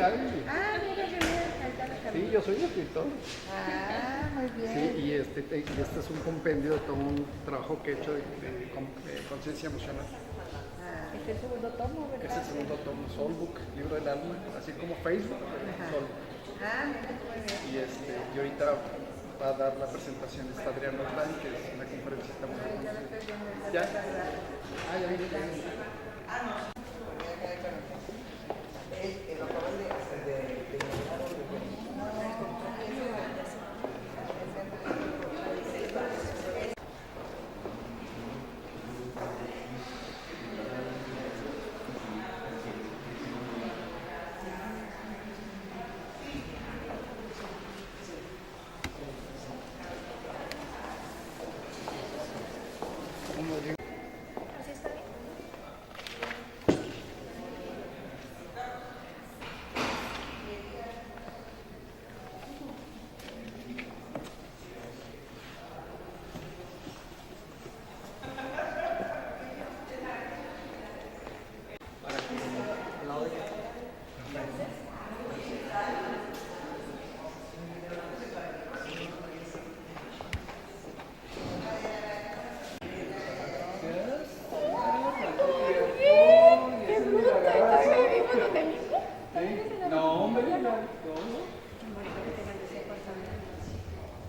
Gaby. Ah, mira qué bien, ahí está la Sí, camisa. yo soy escritor. Ah, muy bien. Sí, y este es un compendio de todo un trabajo que he hecho de conciencia emocional. Es el segundo tomo, Es ¿verdad? el segundo tomo, Soulbook, libro del alma, así como Facebook, Soulbook. Ah, mira, muy bien. Y ahorita va a dar la presentación esta Adriana Orlán, que es una conferencista muy Ya lo conocida. estoy viendo. ¿Ya? Ah, ya vi. Lo acaban de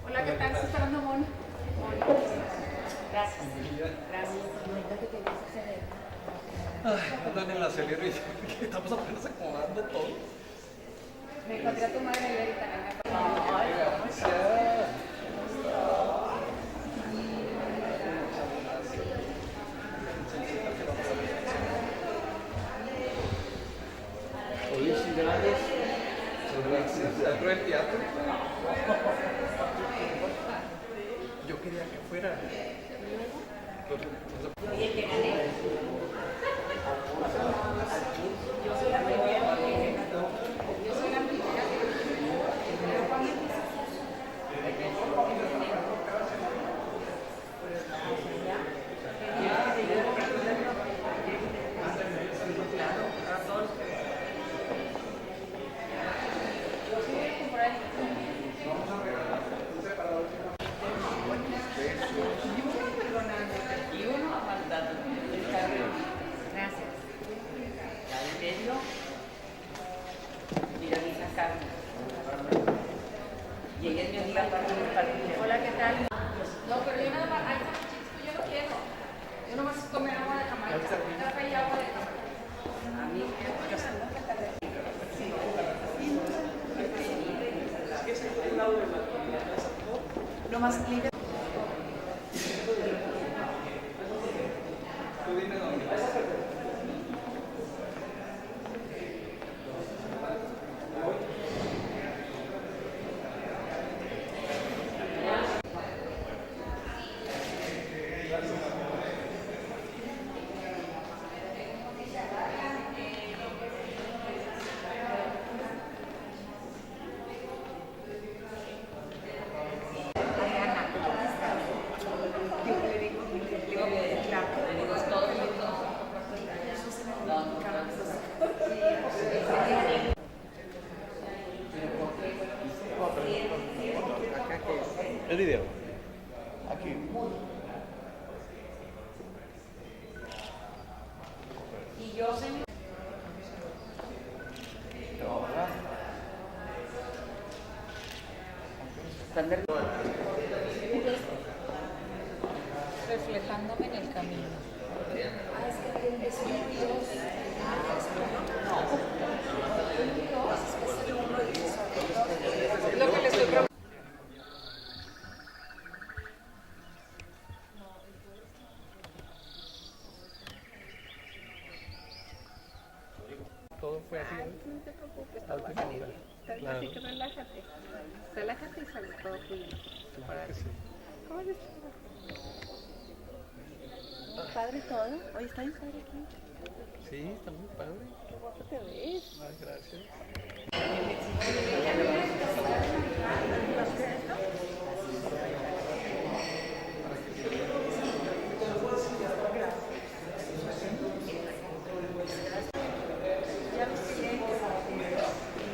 Hola, ¿qué tal? ¿Estás esperando Mon? Gracias. Andan en la acelera y estamos apenas acomodando todo. Me encontré a tu madre ayer y también Felicidades sobre el Pro del Teatro. Yo quería que fuera. Oye, que gané. Yo soy la primera. Yo soy la primera. Pero cuando empiezas y uno ha faltado. Gracias. Ya en medio, mira mi carne. Llegué mi amiga para compartir. Hola, ¿qué tal? No, pero yo nada más, ay, chiquito, yo no quiero. Yo nomás comer agua de Jamaica. Café y agua de Jamaica. A mí, yo sé. Lo más libre. El video. Aquí. Y yo sé. Reflejándome en el camino. Lo que le estoy preguntando. Todo fue así. No te preocupes, todo va a salir bien. Claro. Así que relájate. Relájate y sale todo fluido. Claro que sí. ¿Cómo eres? Padre todo. Hoy está bien padre aquí. Sí, está muy padre. Qué guapo te ves. Ay, gracias. Ya ves que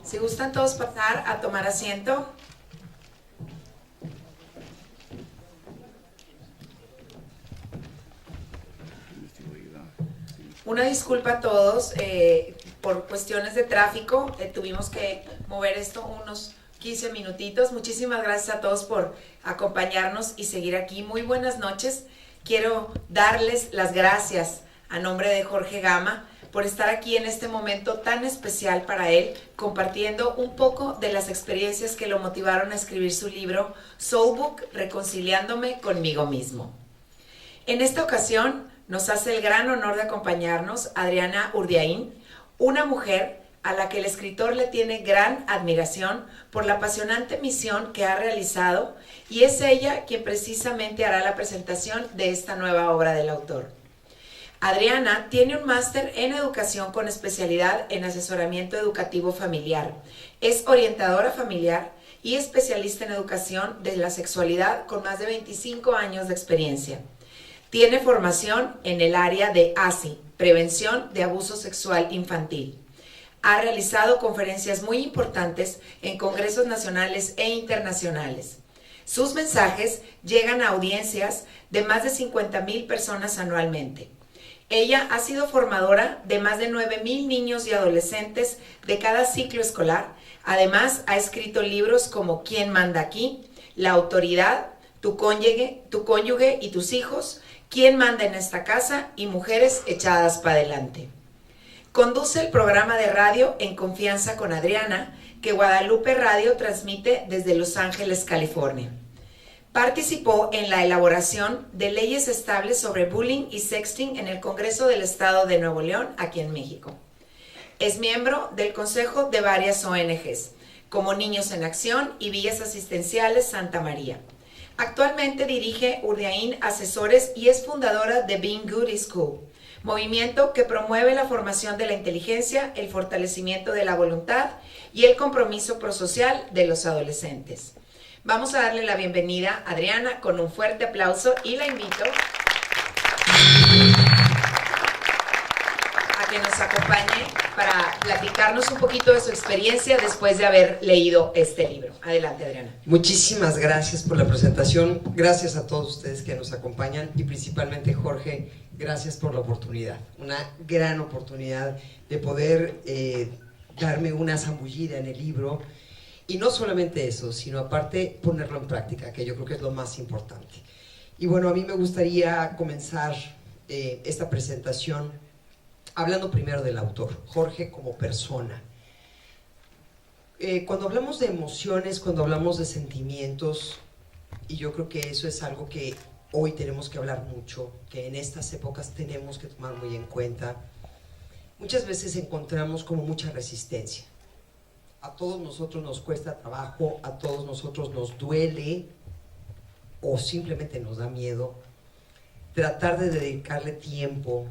Si gustan todos pasar a tomar asiento. Una disculpa a todos, por cuestiones de tráfico, tuvimos que mover esto unos 15 minutitos. Muchísimas gracias a todos por acompañarnos y seguir aquí. Muy buenas noches. Quiero darles las gracias a nombre de Jorge Gama por estar aquí en este momento tan especial para él, compartiendo un poco de las experiencias que lo motivaron a escribir su libro Soulbook, Reconciliándome conmigo mismo. En esta ocasión nos hace el gran honor de acompañarnos Adriana Urdiaín, una mujer a la que el escritor le tiene gran admiración por la apasionante misión que ha realizado, y es ella quien precisamente hará la presentación de esta nueva obra del autor. Adriana tiene un máster en educación con especialidad en asesoramiento educativo familiar. Es orientadora familiar y especialista en educación de la sexualidad con más de 25 años de experiencia. Tiene formación en el área de ASI, Prevención de Abuso Sexual Infantil. Ha realizado conferencias muy importantes en congresos nacionales e internacionales. Sus mensajes llegan a audiencias de más de 50,000 personas anualmente. Ella ha sido formadora de más de 9,000 niños y adolescentes de cada ciclo escolar. Además, ha escrito libros como ¿Quién manda aquí?, La autoridad, tu cónyuge y tus hijos, ¿Quién manda en esta casa?, y Mujeres echadas para adelante. Conduce el programa de radio En Confianza con Adriana, que Guadalupe Radio transmite desde Los Ángeles, California. Participó en la elaboración de leyes estables sobre bullying y sexting en el Congreso del Estado de Nuevo León, aquí en México. Es miembro del consejo de varias ONGs, como Niños en Acción y Villas Asistenciales Santa María. Actualmente dirige Urdiaín Asesores y es fundadora de Being Good School, movimiento que promueve la formación de la inteligencia, el fortalecimiento de la voluntad y el compromiso prosocial de los adolescentes. Vamos a darle la bienvenida a Adriana con un fuerte aplauso y la invito a que nos acompañe para platicarnos un poquito de su experiencia después de haber leído este libro. Adelante, Adriana. Muchísimas gracias por la presentación, gracias a todos ustedes que nos acompañan y principalmente Jorge, gracias por la oportunidad, una gran oportunidad de poder darme una zambullida en el libro. Y no solamente eso, sino aparte ponerlo en práctica, que yo creo que es lo más importante. Y bueno, a mí me gustaría comenzar esta presentación hablando primero del autor, Jorge como persona. Cuando hablamos de emociones, cuando hablamos de sentimientos, y yo creo que eso es algo que hoy tenemos que hablar mucho, que en estas épocas tenemos que tomar muy en cuenta, muchas veces encontramos como mucha resistencia. A todos nosotros nos cuesta trabajo, a todos nosotros nos duele o simplemente nos da miedo tratar de dedicarle tiempo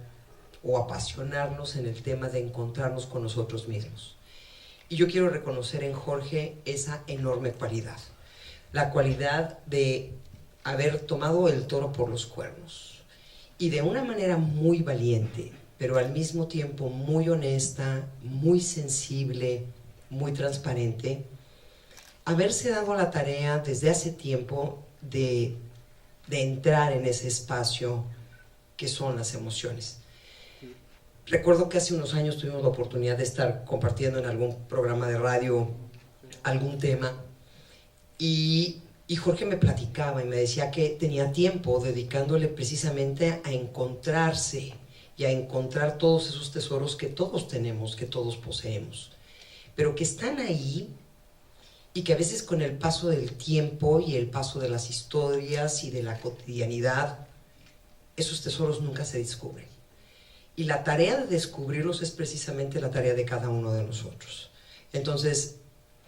o apasionarnos en el tema de encontrarnos con nosotros mismos. Y yo quiero reconocer en Jorge esa enorme cualidad, la cualidad de haber tomado el toro por los cuernos y de una manera muy valiente, pero al mismo tiempo muy honesta, muy sensible, muy transparente, haberse dado la tarea desde hace tiempo de entrar en ese espacio que son las emociones. Recuerdo que hace unos años tuvimos la oportunidad de estar compartiendo en algún programa de radio algún tema y Jorge me platicaba y me decía que tenía tiempo dedicándole precisamente a encontrarse y a encontrar todos esos tesoros que todos tenemos, que todos poseemos, pero que están ahí y que a veces con el paso del tiempo y el paso de las historias y de la cotidianidad, esos tesoros nunca se descubren. Y la tarea de descubrirlos es precisamente la tarea de cada uno de nosotros. Entonces,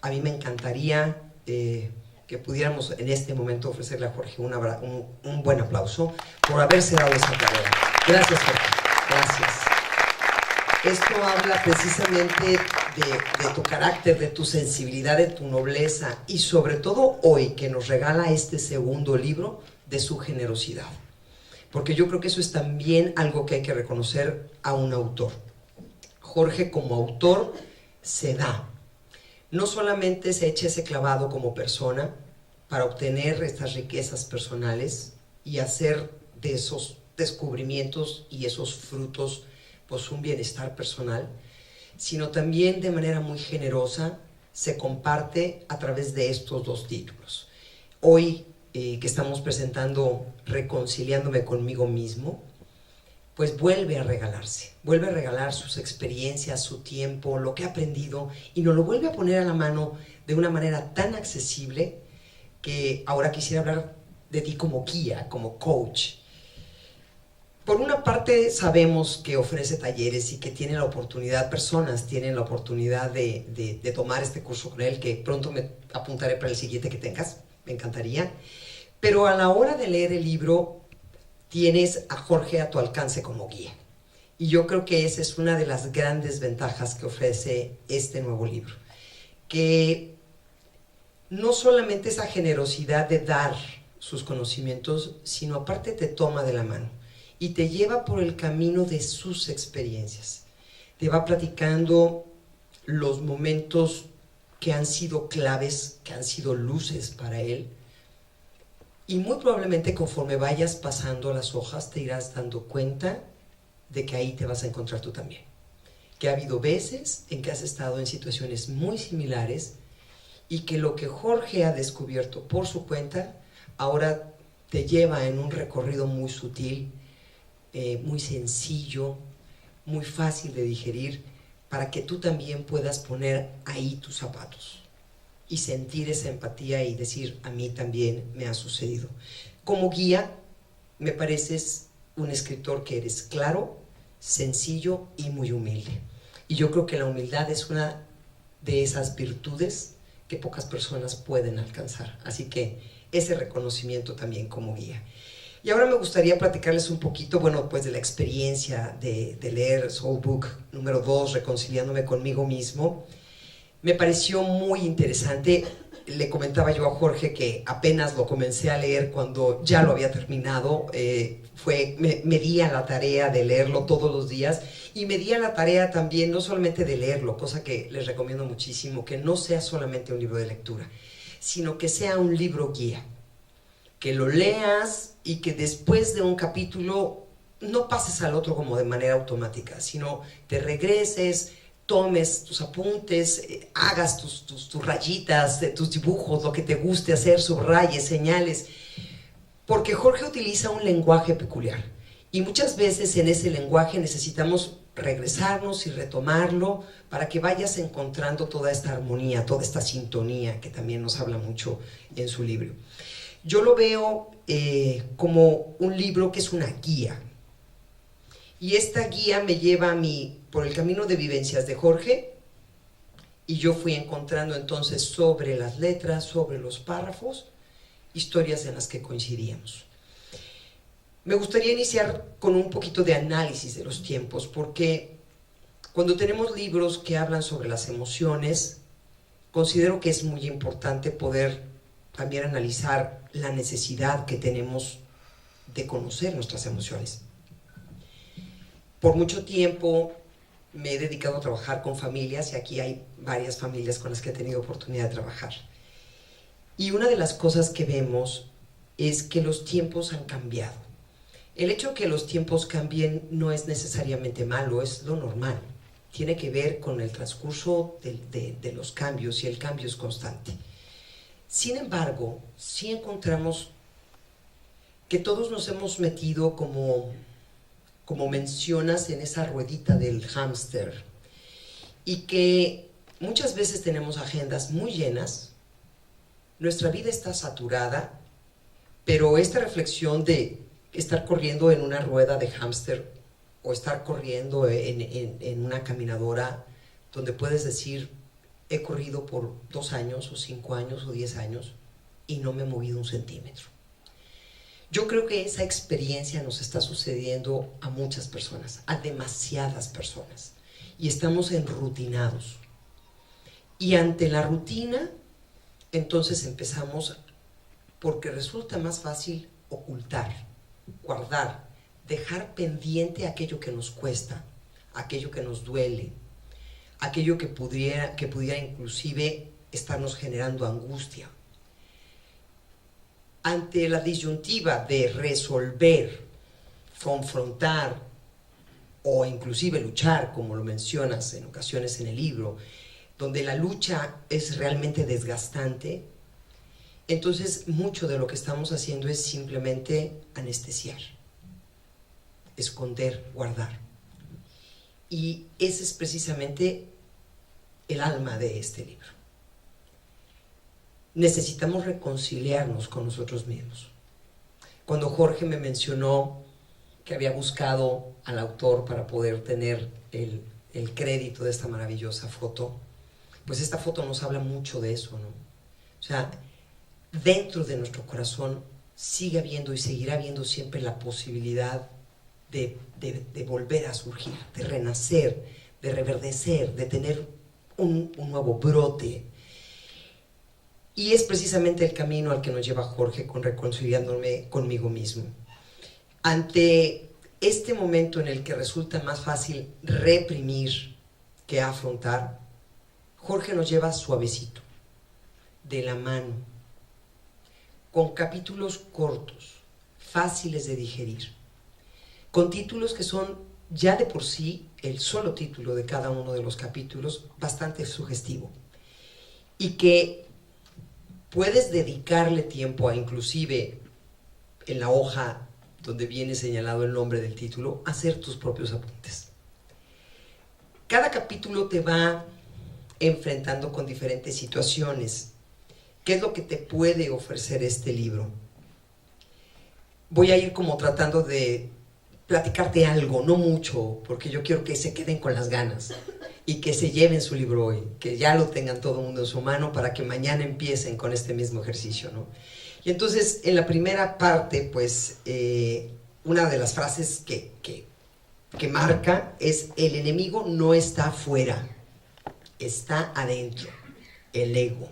a mí me encantaría que pudiéramos en este momento ofrecerle a Jorge un buen aplauso por haberse dado esa tarea. Gracias, Jorge. Gracias. Esto habla precisamente de tu carácter, de tu sensibilidad, de tu nobleza y sobre todo hoy que nos regala este segundo libro, de su generosidad. Porque yo creo que eso es también algo que hay que reconocer a un autor. Jorge como autor se da. No solamente se echa ese clavado como persona para obtener estas riquezas personales y hacer de esos descubrimientos y esos frutos pues un bienestar personal, sino también de manera muy generosa se comparte a través de estos dos títulos. Hoy que estamos presentando Reconciliándome conmigo mismo, pues vuelve a regalar sus experiencias, su tiempo, lo que ha aprendido y nos lo vuelve a poner a la mano de una manera tan accesible que ahora quisiera hablar de ti como guía, como coach. Por una parte sabemos que ofrece talleres y que tiene la oportunidad, personas tienen la oportunidad de tomar este curso con él, que pronto me apuntaré para el siguiente que tengas, me encantaría. Pero a la hora de leer el libro tienes a Jorge a tu alcance como guía. Y yo creo que esa es una de las grandes ventajas que ofrece este nuevo libro. Que no solamente esa generosidad de dar sus conocimientos, sino aparte te toma de la mano y te lleva por el camino de sus experiencias. Te va platicando los momentos que han sido claves, que han sido luces para él. Y muy probablemente conforme vayas pasando las hojas te irás dando cuenta de que ahí te vas a encontrar tú también. Que ha habido veces en que has estado en situaciones muy similares y que lo que Jorge ha descubierto por su cuenta ahora te lleva en un recorrido muy sutil, muy sencillo, muy fácil de digerir, para que tú también puedas poner ahí tus zapatos y sentir esa empatía y decir, a mí también me ha sucedido. Como guía, me pareces un escritor que eres claro, sencillo y muy humilde. Y yo creo que la humildad es una de esas virtudes que pocas personas pueden alcanzar. Así que ese reconocimiento también como guía. Y ahora me gustaría platicarles un poquito, bueno, pues de la experiencia de leer Soul Book número 2, Reconciliándome conmigo mismo. Me pareció muy interesante. Le comentaba yo a Jorge que apenas lo comencé a leer cuando ya lo había terminado. Me di a la tarea de leerlo todos los días y me di a la tarea también no solamente de leerlo, cosa que les recomiendo muchísimo, que no sea solamente un libro de lectura, sino que sea un libro guía. Que lo leas y que después de un capítulo no pases al otro como de manera automática, sino te regreses, tomes tus apuntes, hagas tus rayitas, tus dibujos, lo que te guste hacer, subrayes, señales, porque Jorge utiliza un lenguaje peculiar y muchas veces en ese lenguaje necesitamos regresarnos y retomarlo para que vayas encontrando toda esta armonía, toda esta sintonía que también nos habla mucho en su libro. Yo lo veo como un libro que es una guía. Y esta guía me lleva a mí por el camino de vivencias de Jorge y yo fui encontrando entonces sobre las letras, sobre los párrafos, historias en las que coincidíamos. Me gustaría iniciar con un poquito de análisis de los tiempos porque cuando tenemos libros que hablan sobre las emociones, considero que es muy importante poder también analizar la necesidad que tenemos de conocer nuestras emociones. Por mucho tiempo me he dedicado a trabajar con familias y aquí hay varias familias con las que he tenido oportunidad de trabajar. Y una de las cosas que vemos es que los tiempos han cambiado. El hecho de que los tiempos cambien no es necesariamente malo, es lo normal. Tiene que ver con el transcurso de los cambios y el cambio es constante. Sin embargo, sí encontramos que todos nos hemos metido como como mencionas, en esa ruedita del hámster, y que muchas veces tenemos agendas muy llenas, nuestra vida está saturada, pero esta reflexión de estar corriendo en una rueda de hámster o estar corriendo en una caminadora donde puedes decir, he corrido por 2 años o 5 años o 10 años y no me he movido un centímetro. Yo creo que esa experiencia nos está sucediendo a muchas personas, a demasiadas personas, y estamos enrutinados. Y ante la rutina, entonces empezamos, porque resulta más fácil ocultar, guardar, dejar pendiente aquello que nos cuesta, aquello que nos duele, aquello que pudiera inclusive estarnos generando angustia. Ante la disyuntiva de resolver, confrontar o inclusive luchar, como lo mencionas en ocasiones en el libro, donde la lucha es realmente desgastante, entonces mucho de lo que estamos haciendo es simplemente anestesiar, esconder, guardar. Y ese es precisamente el alma de este libro. Necesitamos reconciliarnos con nosotros mismos. Cuando Jorge me mencionó que había buscado al autor para poder tener el crédito de esta maravillosa foto, pues esta foto nos habla mucho de eso, ¿no? O sea, dentro de nuestro corazón sigue habiendo y seguirá habiendo siempre la posibilidad de volver a surgir, de renacer, de reverdecer, de tener un nuevo brote. Y es precisamente el camino al que nos lleva Jorge con reconciliándome conmigo mismo. Ante este momento en el que resulta más fácil reprimir que afrontar, Jorge nos lleva suavecito, de la mano, con capítulos cortos, fáciles de digerir, con títulos que son ya de por sí, el solo título de cada uno de los capítulos, bastante sugestivo, y que puedes dedicarle tiempo a, inclusive en la hoja donde viene señalado el nombre del título, hacer tus propios apuntes. Cada capítulo te va enfrentando con diferentes situaciones. ¿Qué es lo que te puede ofrecer este libro? Voy a ir como tratando de platicarte algo, no mucho, porque yo quiero que se queden con las ganas y que se lleven su libro hoy, que ya lo tengan todo el mundo en su mano para que mañana empiecen con este mismo ejercicio, ¿no? Y entonces, en la primera parte, pues, una de las frases que marca es: el enemigo no está afuera, está adentro, el ego.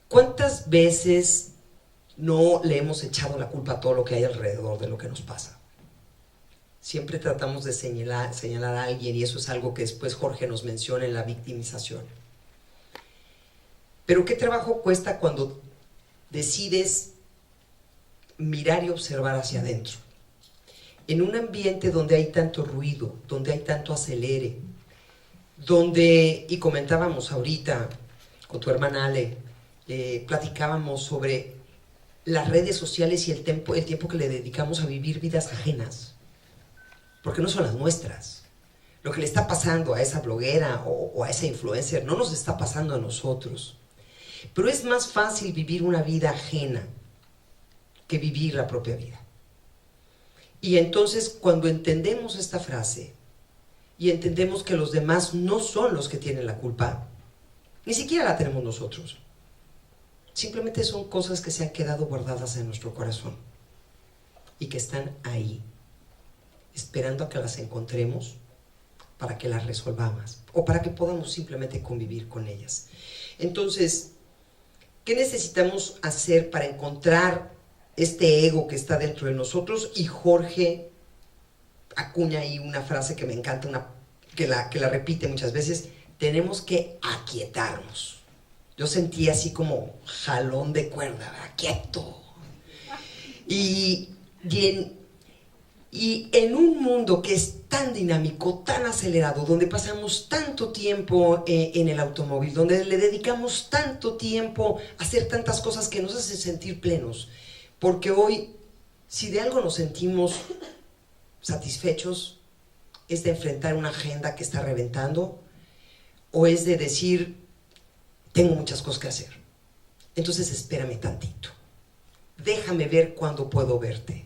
¿Cuántas veces no le hemos echado la culpa a todo lo que hay alrededor de lo que nos pasa? Siempre tratamos de señalar a alguien, y eso es algo que después Jorge nos menciona en la victimización. Pero ¿qué trabajo cuesta cuando decides mirar y observar hacia adentro? En un ambiente donde hay tanto ruido, donde hay tanto acelere, donde, y comentábamos ahorita con tu hermana Ale, platicábamos sobre las redes sociales y el tiempo que le dedicamos a vivir vidas ajenas, porque no son las nuestras. Lo que le está pasando a esa bloguera o a esa influencer no nos está pasando a nosotros. Pero es más fácil vivir una vida ajena que vivir la propia vida. Y entonces, cuando entendemos esta frase y entendemos que los demás no son los que tienen la culpa, ni siquiera la tenemos nosotros. Simplemente son cosas que se han quedado guardadas en nuestro corazón y que están ahí, esperando a que las encontremos para que las resolvamos o para que podamos simplemente convivir con ellas. Entonces, ¿qué necesitamos hacer para encontrar este ego que está dentro de nosotros? Y Jorge acuña ahí una frase que me encanta, que la repite muchas veces: tenemos que aquietarnos. Yo sentí así como jalón de cuerda, ¿verdad? Quieto. Y en un mundo que es tan dinámico, tan acelerado, donde pasamos tanto tiempo en el automóvil, donde le dedicamos tanto tiempo a hacer tantas cosas que nos hacen sentir plenos, porque hoy, si de algo nos sentimos satisfechos? ¿Es de enfrentar una agenda que está reventando? ¿O es de decir, tengo muchas cosas que hacer? Entonces espérame tantito. Déjame ver cuándo puedo verte.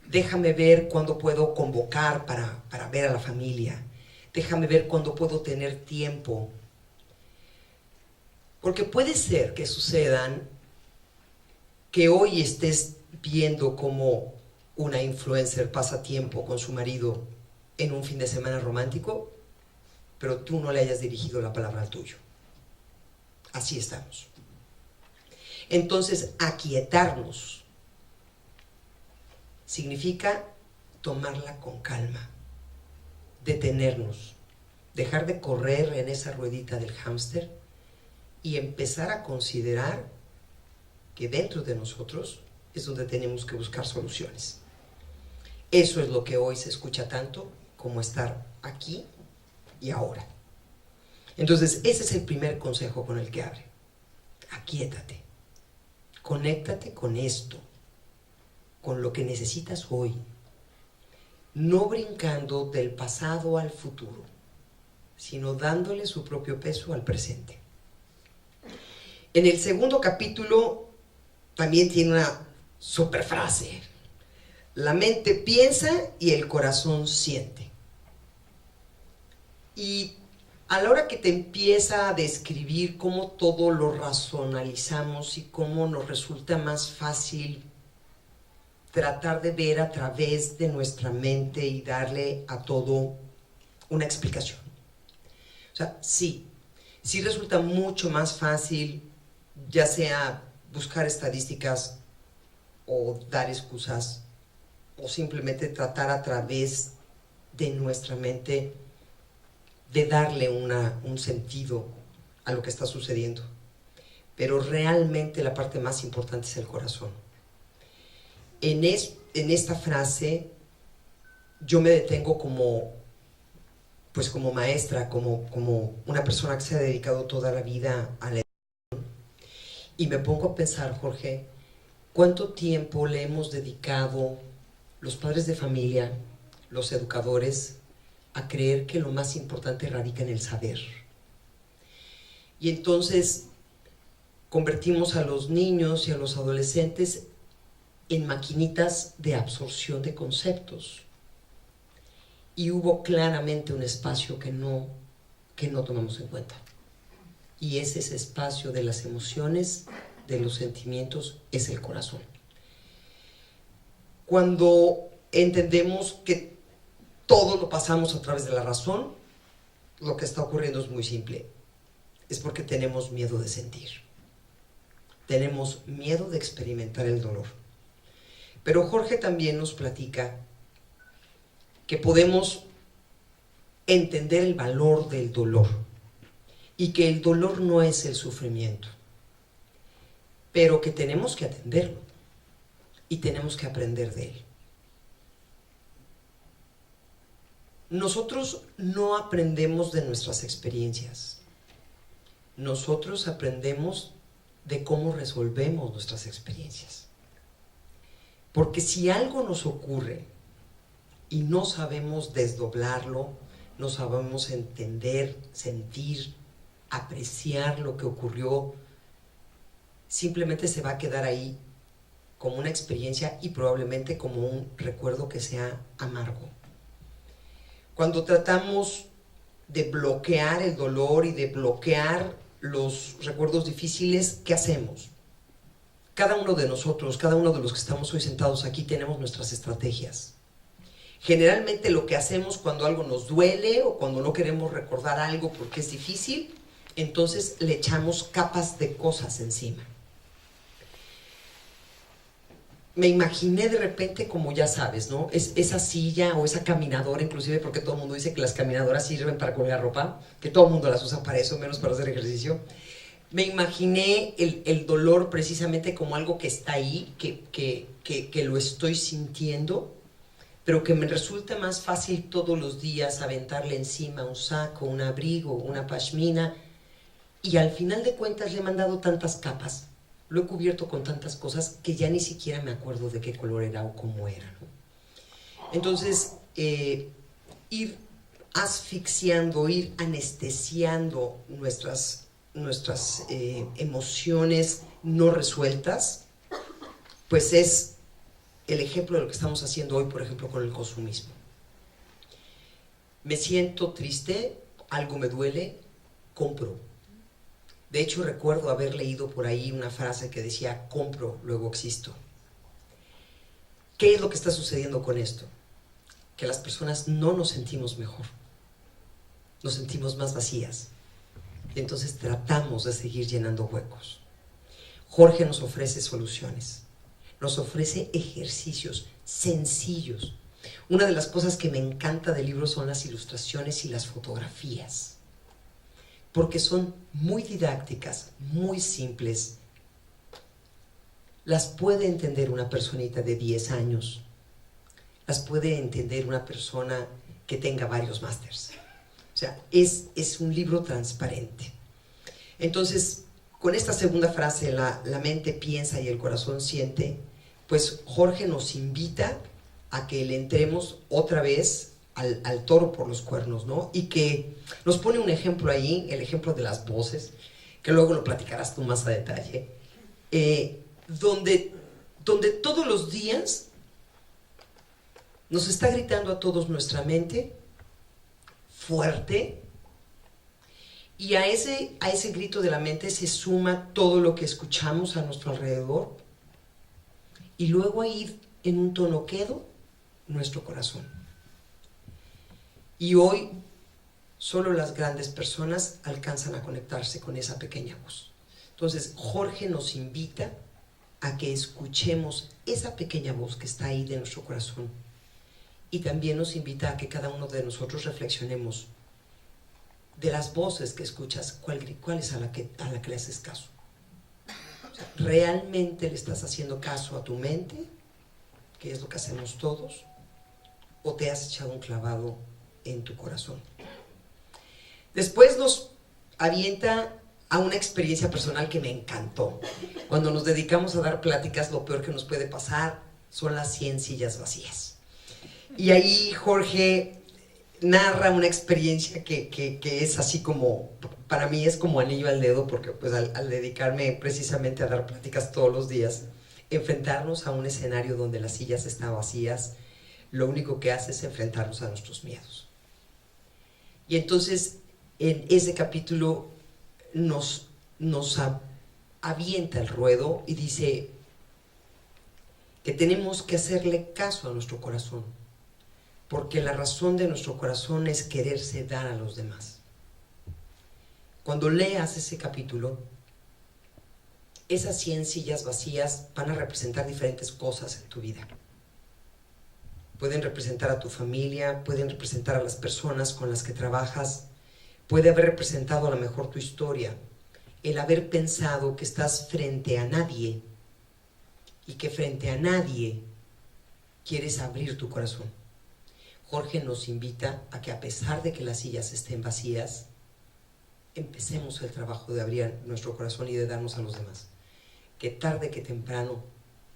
Déjame ver cuándo puedo convocar para ver a la familia. Déjame ver cuándo puedo tener tiempo. Porque puede ser que sucedan que hoy estés viendo cómo una influencer pasa tiempo con su marido en un fin de semana romántico, pero tú no le hayas dirigido la palabra al tuyo. Así estamos. Entonces, aquietarnos significa tomarla con calma, detenernos, dejar de correr en esa ruedita del hámster y empezar a considerar que dentro de nosotros es donde tenemos que buscar soluciones. Eso es lo que hoy se escucha tanto como estar aquí y ahora. Entonces, ese es el primer consejo con el que abre. Aquíétate. Conéctate con esto, con lo que necesitas hoy. No brincando del pasado al futuro, sino dándole su propio peso al presente. En el segundo capítulo también tiene una super frase. La mente piensa y el corazón siente. Y a la hora que te empieza a describir cómo todo lo racionalizamos y cómo nos resulta más fácil tratar de ver a través de nuestra mente y darle a todo una explicación. O sea, sí resulta mucho más fácil, ya sea buscar estadísticas o dar excusas o simplemente tratar a través de nuestra mente de darle un sentido a lo que está sucediendo. Pero realmente la parte más importante es el corazón. En esta frase yo me detengo como maestra, como una persona que se ha dedicado toda la vida a la educación, y me pongo a pensar, Jorge, ¿cuánto tiempo le hemos dedicado los padres de familia, los educadores, a creer que lo más importante radica en el saber? Y entonces convertimos a los niños y a los adolescentes en maquinitas de absorción de conceptos. Y hubo claramente un espacio que no tomamos en cuenta. Y es ese espacio de las emociones, de los sentimientos, es el corazón. Cuando entendemos que todo lo pasamos a través de la razón, lo que está ocurriendo es muy simple. Es porque tenemos miedo de sentir. Tenemos miedo de experimentar el dolor. Pero Jorge también nos platica que podemos entender el valor del dolor y que el dolor no es el sufrimiento, pero que tenemos que atenderlo y tenemos que aprender de él. Nosotros no aprendemos de nuestras experiencias. Nosotros aprendemos de cómo resolvemos nuestras experiencias. Porque si algo nos ocurre y no sabemos desdoblarlo, no sabemos entender, sentir, apreciar lo que ocurrió, simplemente se va a quedar ahí como una experiencia y probablemente como un recuerdo que sea amargo. Cuando tratamos de bloquear el dolor y de bloquear los recuerdos difíciles, ¿qué hacemos? Cada uno de nosotros, cada uno de los que estamos hoy sentados aquí, tenemos nuestras estrategias. Generalmente lo que hacemos cuando algo nos duele o cuando no queremos recordar algo porque es difícil, entonces le echamos capas de cosas encima. Me imaginé de repente, como ya sabes, ¿no? Esa silla o esa caminadora, inclusive porque todo el mundo dice que las caminadoras sirven para colgar ropa, que todo el mundo las usa para eso, menos para hacer ejercicio. Me imaginé el dolor precisamente como algo que está ahí, que lo estoy sintiendo, pero que me resulta más fácil todos los días aventarle encima un saco, un abrigo, una pashmina, y al final de cuentas le he mandado tantas capas, lo he cubierto con tantas cosas que ya ni siquiera me acuerdo de qué color era o cómo era, ¿no? Entonces, ir asfixiando, ir anestesiando nuestras emociones no resueltas, pues es el ejemplo de lo que estamos haciendo hoy, por ejemplo, con el consumismo. Me siento triste, algo me duele, compro. De hecho, recuerdo haber leído por ahí una frase que decía, compro, luego existo. ¿Qué es lo que está sucediendo con esto? Que las personas no nos sentimos mejor, nos sentimos más vacías. Y entonces tratamos de seguir llenando huecos. Jorge nos ofrece soluciones, nos ofrece ejercicios sencillos. Una de las cosas que me encanta del libro son las ilustraciones y las fotografías, porque son muy didácticas, muy simples. Las puede entender una personita de 10 años, las puede entender una persona que tenga varios másters. O sea, es un libro transparente. Entonces, con esta segunda frase, la mente piensa y el corazón siente, pues Jorge nos invita a que le entremos otra vez al toro por los cuernos, ¿no? Y que nos pone un ejemplo ahí, el ejemplo de las voces, que luego lo platicarás tú más a detalle, donde todos los días nos está gritando a todos nuestra mente fuerte, y a ese grito de la mente se suma todo lo que escuchamos a nuestro alrededor, y luego ahí en un tono quedo nuestro corazón. Y hoy solo las grandes personas alcanzan a conectarse con esa pequeña voz. Entonces Jorge nos invita a que escuchemos esa pequeña voz que está ahí de nuestro corazón, y también nos invita a que cada uno de nosotros reflexionemos de las voces que escuchas, cuál es a la que le haces caso. O sea, ¿realmente le estás haciendo caso a tu mente, que es lo que hacemos todos, o te has echado un clavado en tu corazón? Después nos avienta a una experiencia personal que me encantó. Cuando nos dedicamos a dar pláticas, lo peor que nos puede pasar son las 100 sillas vacías. Y ahí Jorge narra una experiencia que es así como, para mí es como anillo al dedo, porque pues al dedicarme precisamente a dar pláticas todos los días, enfrentarnos a un escenario donde las sillas están vacías, lo único que hace es enfrentarnos a nuestros miedos. Y entonces en ese capítulo nos avienta el ruedo y dice que tenemos que hacerle caso a nuestro corazón, porque la razón de nuestro corazón es quererse dar a los demás. Cuando leas ese capítulo, esas 100 sillas vacías van a representar diferentes cosas en tu vida. Pueden representar a tu familia, pueden representar a las personas con las que trabajas, puede haber representado a lo mejor tu historia, el haber pensado que estás frente a nadie y que frente a nadie quieres abrir tu corazón. Jorge nos invita a que, a pesar de que las sillas estén vacías, empecemos el trabajo de abrir nuestro corazón y de darnos a los demás. Que tarde que temprano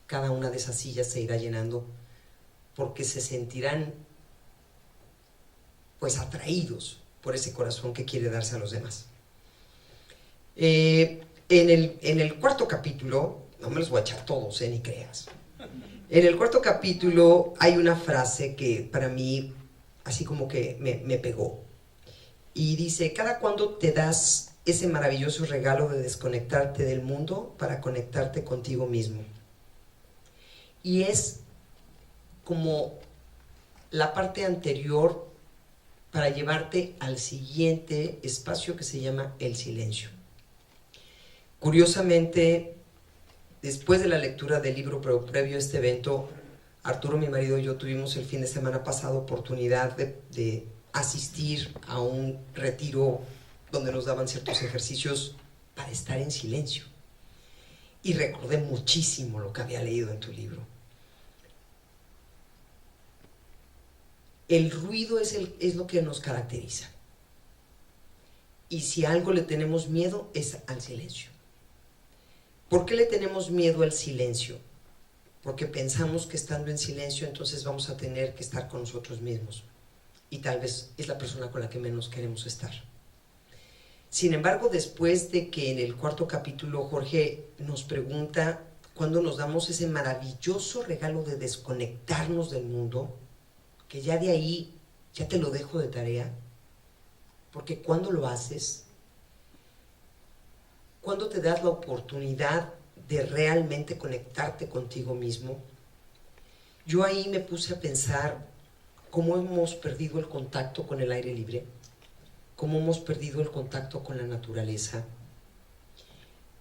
cada una de esas sillas se irá llenando, porque se sentirán pues atraídos por ese corazón que quiere darse a los demás. En el cuarto capítulo, no me los voy a echar todos, ni creas. En el cuarto capítulo hay una frase que para mí así como que me pegó. Y dice, ¿cada cuándo te das ese maravilloso regalo de desconectarte del mundo para conectarte contigo mismo? Y es como la parte anterior para llevarte al siguiente espacio que se llama el silencio. Curiosamente, después de la lectura del libro, pero previo a este evento, Arturo, mi marido, y yo tuvimos el fin de semana pasado oportunidad de asistir a un retiro donde nos daban ciertos ejercicios para estar en silencio. Y recordé muchísimo lo que había leído en tu libro. El ruido es lo que nos caracteriza. Y si a algo le tenemos miedo es al silencio. ¿Por qué le tenemos miedo al silencio? porque pensamos que estando en silencio entonces vamos a tener que estar con nosotros mismos, y tal vez es la persona con la que menos queremos estar. Sin embargo, después de que en el 4.º capítulo Jorge nos pregunta cuándo nos damos ese maravilloso regalo de desconectarnos del mundo, que ya de ahí ya te lo dejo de tarea, porque cuando lo haces, cuando te das la oportunidad de realmente conectarte contigo mismo, yo ahí me puse a pensar cómo hemos perdido el contacto con el aire libre, cómo hemos perdido el contacto con la naturaleza,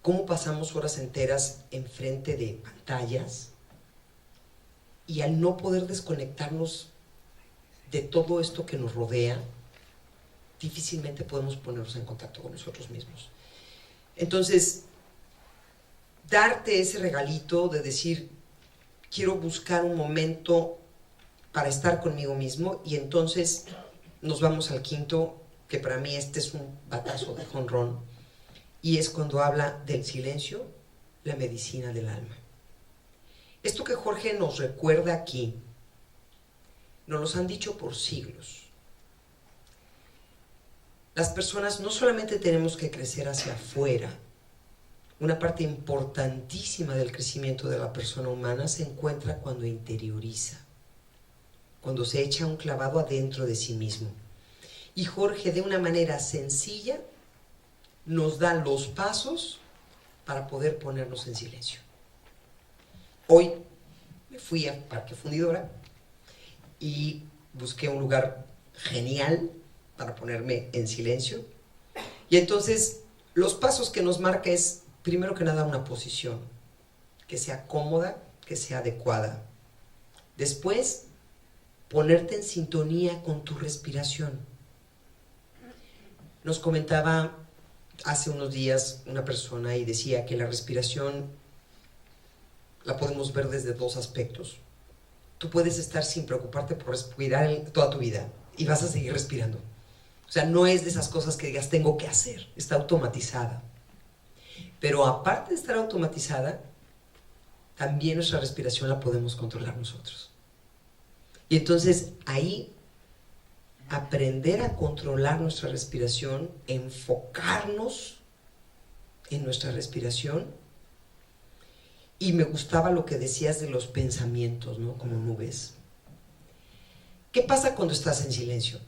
cómo pasamos horas enteras enfrente de pantallas, y al no poder desconectarnos de todo esto que nos rodea, difícilmente podemos ponernos en contacto con nosotros mismos. Entonces, darte ese regalito de decir, quiero buscar un momento para estar conmigo mismo, y entonces nos vamos al 5.º, que para mí este es un batazo de jonrón, y es cuando habla del silencio, la medicina del alma. Esto que Jorge nos recuerda aquí, nos los han dicho por siglos. Las personas no solamente tenemos que crecer hacia afuera, una parte importantísima del crecimiento de la persona humana se encuentra cuando interioriza, cuando se echa un clavado adentro de sí mismo. Y Jorge, de una manera sencilla, nos da los pasos para poder ponernos en silencio. Hoy me fui a Parque Fundidora y busqué un lugar genial para ponerme en silencio. Y entonces, los pasos que nos marca es, primero que nada, una posición que sea cómoda, que sea adecuada. Después, ponerte en sintonía con tu respiración. Nos comentaba hace unos días una persona y decía que la respiración la podemos ver desde dos aspectos. Tú puedes estar sin preocuparte por respirar toda tu vida y vas a seguir respirando. O sea, no es de esas cosas que digas tengo que hacer, está automatizada. Pero aparte de estar automatizada, también nuestra respiración la podemos controlar nosotros. Y entonces ahí aprender a controlar nuestra respiración, enfocarnos en nuestra respiración. Y me gustaba lo que decías de los pensamientos, ¿no? Como nubes. ¿Qué pasa cuando estás en silencio?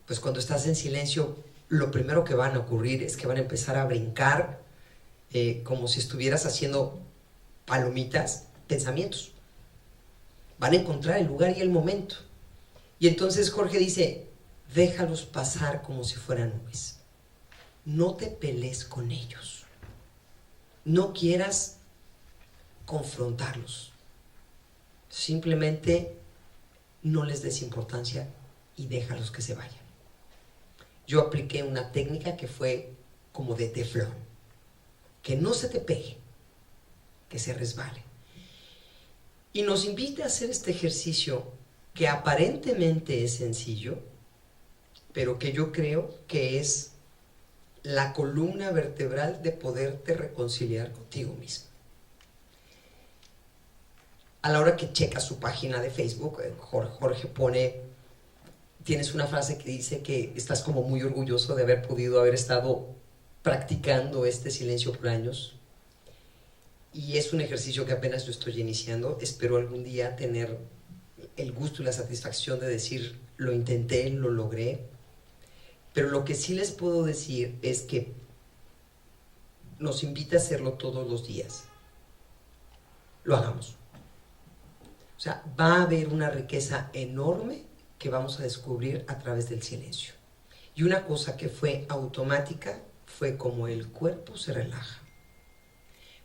Pues cuando estás en silencio, lo primero que van a ocurrir es que van a empezar a brincar como si estuvieras haciendo palomitas, pensamientos. Van a encontrar el lugar y el momento. Y entonces Jorge dice, déjalos pasar como si fueran nubes. No te pelees con ellos. No quieras confrontarlos. Simplemente no les des importancia y déjalos que se vayan. Yo apliqué una técnica que fue como de teflón. Que no se te pegue, que se resbale. Y nos invita a hacer este ejercicio que aparentemente es sencillo, pero que yo creo que es la columna vertebral de poderte reconciliar contigo mismo. A la hora que checas su página de Facebook, Jorge pone, tienes una frase que dice que estás como muy orgulloso de haber estado practicando este silencio por años. Y es un ejercicio que apenas lo estoy iniciando. Espero algún día tener el gusto y la satisfacción de decir, lo intenté, lo logré. Pero lo que sí les puedo decir es que nos invita a hacerlo todos los días. Lo hagamos. O sea, va a haber una riqueza enorme que vamos a descubrir a través del silencio. Y una cosa que fue automática fue como el cuerpo se relaja.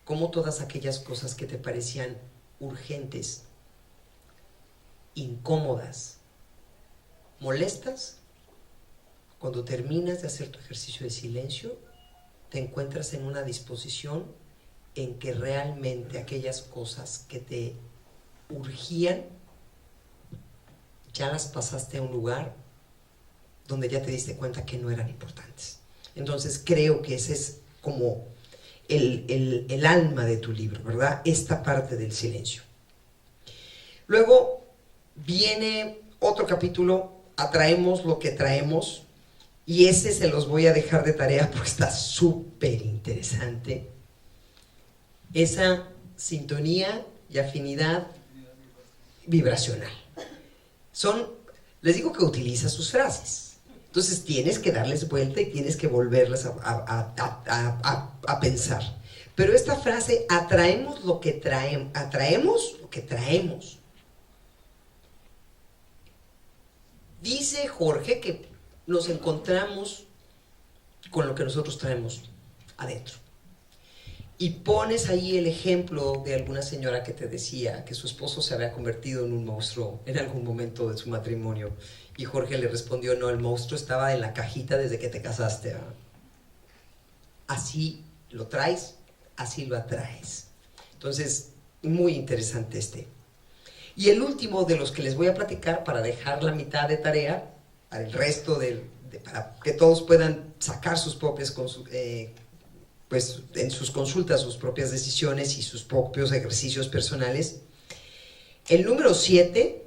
Como todas aquellas cosas que te parecían urgentes, incómodas, molestas, cuando terminas de hacer tu ejercicio de silencio, te encuentras en una disposición en que realmente aquellas cosas que te urgían, ya las pasaste a un lugar donde ya te diste cuenta que no eran importantes. Entonces creo que ese es como el alma de tu libro, ¿verdad? Esta parte del silencio. Luego viene otro capítulo, atraemos lo que traemos, y ese se los voy a dejar de tarea porque está súper interesante. Esa sintonía y afinidad vibracional. Les digo que utiliza sus frases. Entonces tienes que darles vuelta y tienes que volverlas a pensar. Pero esta frase, atraemos lo que traemos. Dice Jorge que nos encontramos con lo que nosotros traemos adentro. Y pones ahí el ejemplo de alguna señora que te decía que su esposo se había convertido en un monstruo en algún momento de su matrimonio. Y Jorge le respondió, no, el monstruo estaba en la cajita desde que te casaste. Así lo traes, así lo atraes. Entonces, muy interesante este. Y el último de los que les voy a platicar para dejar la mitad de tarea, para el resto para que todos puedan sacar sus propias pues en sus consultas sus propias decisiones y sus propios ejercicios personales. El número 7,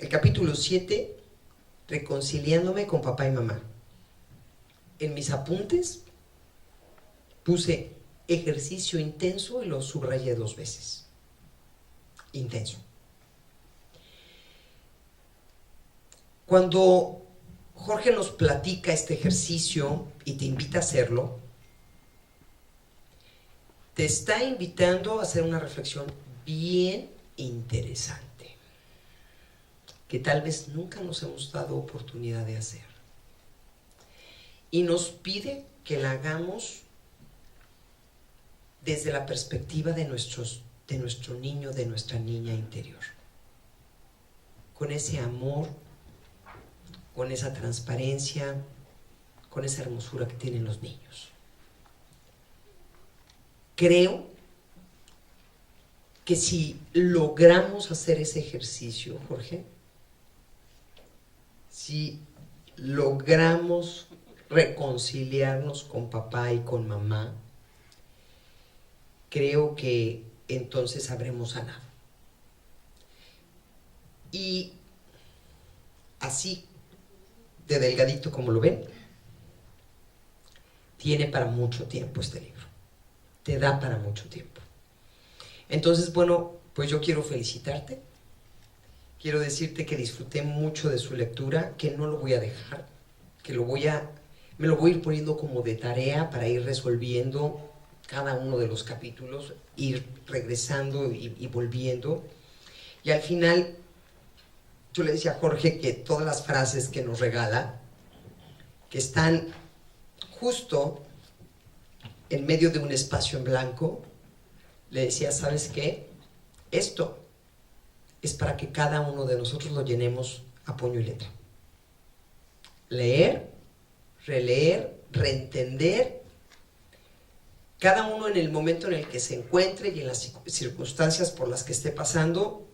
el capítulo 7, reconciliándome con papá y mamá. En mis apuntes puse ejercicio intenso y lo subrayé 2 veces. Intenso. Cuando Jorge nos platica este ejercicio y te invita a hacerlo, te está invitando a hacer una reflexión bien interesante, que tal vez nunca nos hemos dado oportunidad de hacer. Y nos pide que la hagamos desde la perspectiva de nuestro niño, de nuestra niña interior. Con ese amor, con esa transparencia, con esa hermosura que tienen los niños. Creo que si logramos hacer ese ejercicio, Jorge, si logramos reconciliarnos con papá y con mamá, creo que entonces habremos sanado. Y así, de delgadito como lo ven, tiene para mucho tiempo este libro. Te da para mucho tiempo. Entonces, bueno, pues yo quiero felicitarte. Quiero decirte que disfruté mucho de su lectura, que no lo voy a dejar, que me lo voy a ir poniendo como de tarea para ir resolviendo cada uno de los capítulos, ir regresando y volviendo. Y al final, yo le decía a Jorge que todas las frases que nos regala, que están justo en medio de un espacio en blanco, le decía, ¿sabes qué? Esto es para que cada uno de nosotros lo llenemos a puño y letra. Leer, releer, reentender, cada uno en el momento en el que se encuentre y en las circunstancias por las que esté pasando,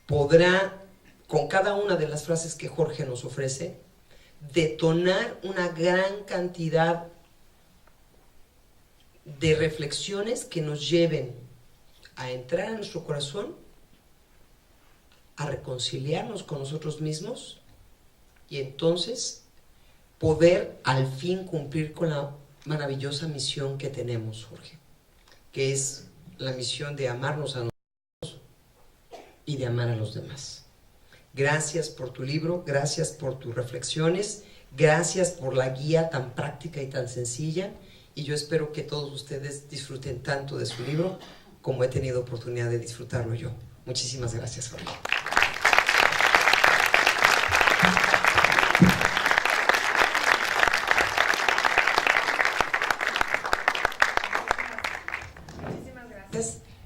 podrá, con cada una de las frases que Jorge nos ofrece, detonar una gran cantidad de reflexiones que nos lleven a entrar en nuestro corazón, a reconciliarnos con nosotros mismos y entonces poder al fin cumplir con la maravillosa misión que tenemos, Jorge, que es la misión de amarnos a nosotros y de amar a los demás. Gracias por tu libro, gracias por tus reflexiones, gracias por la guía tan práctica y tan sencilla. Y yo espero que todos ustedes disfruten tanto de su libro como he tenido oportunidad de disfrutarlo yo. Muchísimas gracias, Jorge.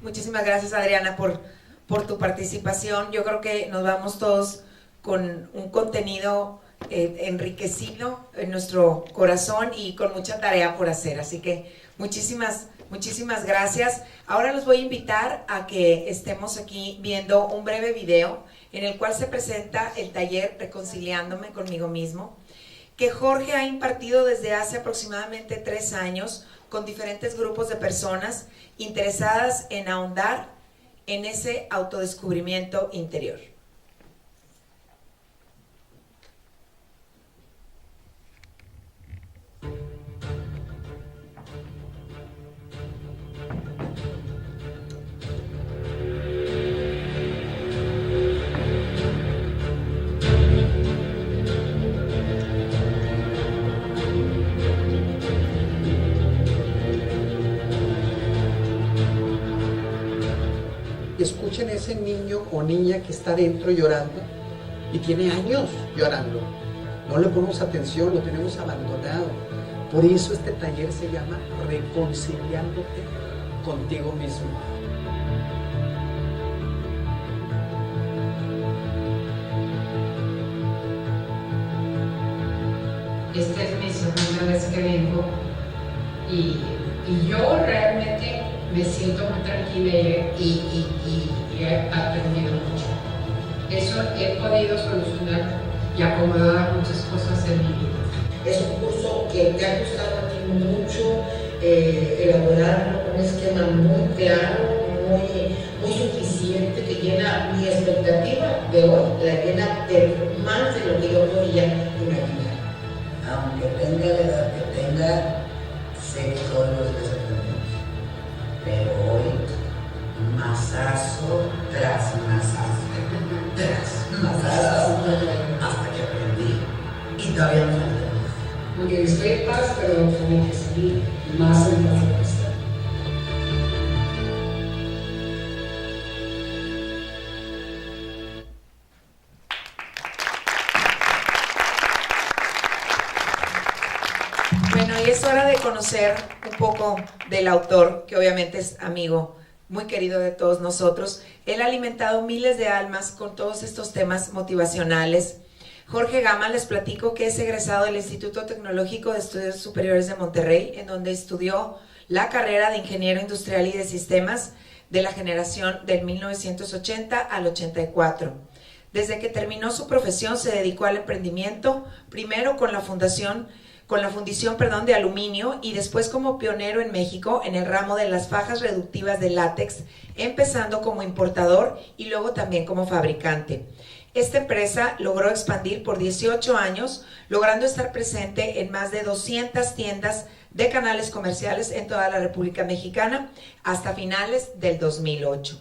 Muchísimas gracias, Adriana, por tu participación. Yo creo que nos vamos todos con un contenido enriquecido en nuestro corazón y con mucha tarea por hacer. Así que muchísimas gracias. Ahora los voy a invitar a que estemos aquí viendo un breve video en el cual se presenta el taller Reconciliándome conmigo mismo, que Jorge ha impartido desde hace aproximadamente 3 años con diferentes grupos de personas interesadas en ahondar en ese autodescubrimiento interior. Escuchen ese niño o niña que está dentro llorando y tiene años llorando. No le ponemos atención, lo tenemos abandonado. Por eso este taller se llama Reconciliándote contigo mismo. Esta es mi segunda vez que vengo y yo realmente me siento muy tranquila y he aprendido mucho. Eso he podido solucionar y acomodar muchas cosas en mi vida. Es un curso que te ha costado a ti mucho elaborarlo, un esquema muy claro, muy suficiente, que llena mi expectativa de hoy, la llena más de lo que yo podía imaginar. Aunque tenga la edad que tenga, sé que todos los días aprendemos. Pero hoy, masazo tras masazo, hasta que aprendí. Y todavía no falta. Porque estoy en paz, pero tengo que salir más en paz de estar. Bueno, y es hora de conocer un poco del autor, que obviamente es amigo muy querido de todos nosotros. Él ha alimentado miles de almas con todos estos temas motivacionales. Jorge Gama, les platico que es egresado del Instituto Tecnológico de Estudios Superiores de Monterrey, en donde estudió la carrera de Ingeniero Industrial y de Sistemas de la generación del 1980 al 84. Desde que terminó su profesión se dedicó al emprendimiento, primero con la fundición de aluminio y después como pionero en México en el ramo de las fajas reductivas de látex, empezando como importador y luego también como fabricante. Esta empresa logró expandir por 18 años, logrando estar presente en más de 200 tiendas de canales comerciales en toda la República Mexicana hasta finales del 2008.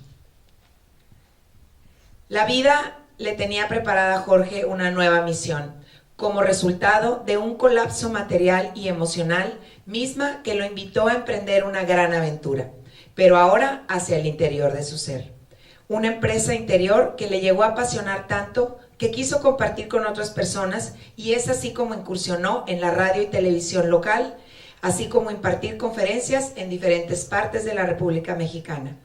La vida le tenía preparada a Jorge una nueva misión, como resultado de un colapso material y emocional, misma que lo invitó a emprender una gran aventura, pero ahora hacia el interior de su ser. Una empresa interior que le llegó a apasionar tanto que quiso compartir con otras personas, y es así como incursionó en la radio y televisión local, así como impartir conferencias en diferentes partes de la República Mexicana.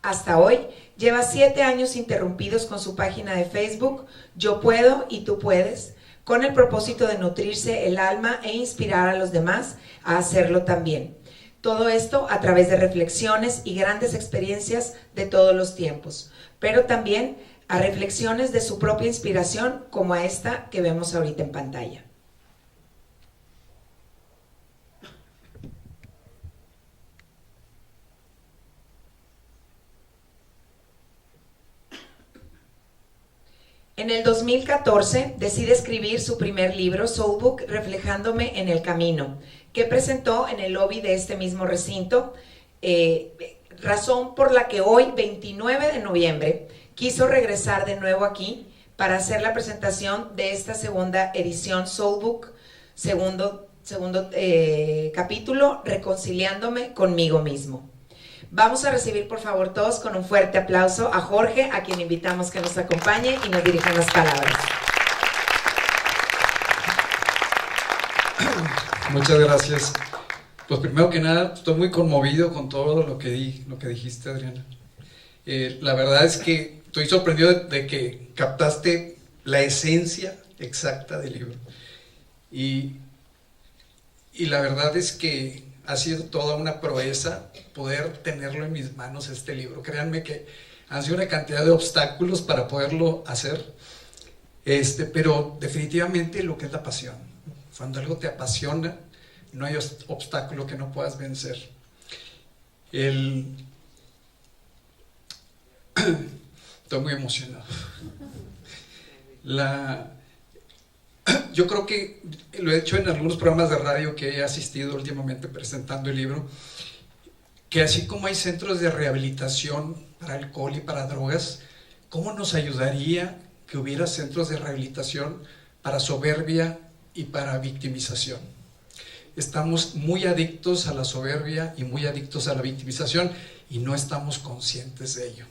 Hasta hoy lleva 7 años interrumpidos con su página de Facebook Yo Puedo y Tú Puedes, con el propósito de nutrirse el alma e inspirar a los demás a hacerlo también. Todo esto a través de reflexiones y grandes experiencias de todos los tiempos, pero también a reflexiones de su propia inspiración, como a esta que vemos ahorita en pantalla. En el 2014 decide escribir su primer libro, Soulbook, Reflejándome en el Camino, que presentó en el lobby de este mismo recinto, razón por la que hoy, 29 de noviembre, quiso regresar de nuevo aquí para hacer la presentación de esta segunda edición Soulbook, segundo capítulo, Reconciliándome conmigo mismo. Vamos a recibir, por favor, todos con un fuerte aplauso a Jorge, a quien invitamos que nos acompañe y nos dirija unas palabras. Muchas gracias. Pues primero que nada, estoy muy conmovido con todo lo que dijiste, Adriana. La verdad es que estoy sorprendido de que captaste la esencia exacta del libro. Y la verdad es que ha sido toda una proeza poder tenerlo en mis manos, este libro. Créanme que han sido una cantidad de obstáculos para poderlo hacer, pero definitivamente lo que es la pasión. Cuando algo te apasiona, no hay obstáculo que no puedas vencer. Estoy muy emocionado. Yo creo que lo he hecho en algunos programas de radio que he asistido últimamente presentando el libro, que así como hay centros de rehabilitación para alcohol y para drogas, ¿cómo nos ayudaría que hubiera centros de rehabilitación para soberbia y para victimización? Estamos muy adictos a la soberbia y muy adictos a la victimización y no estamos conscientes de ello.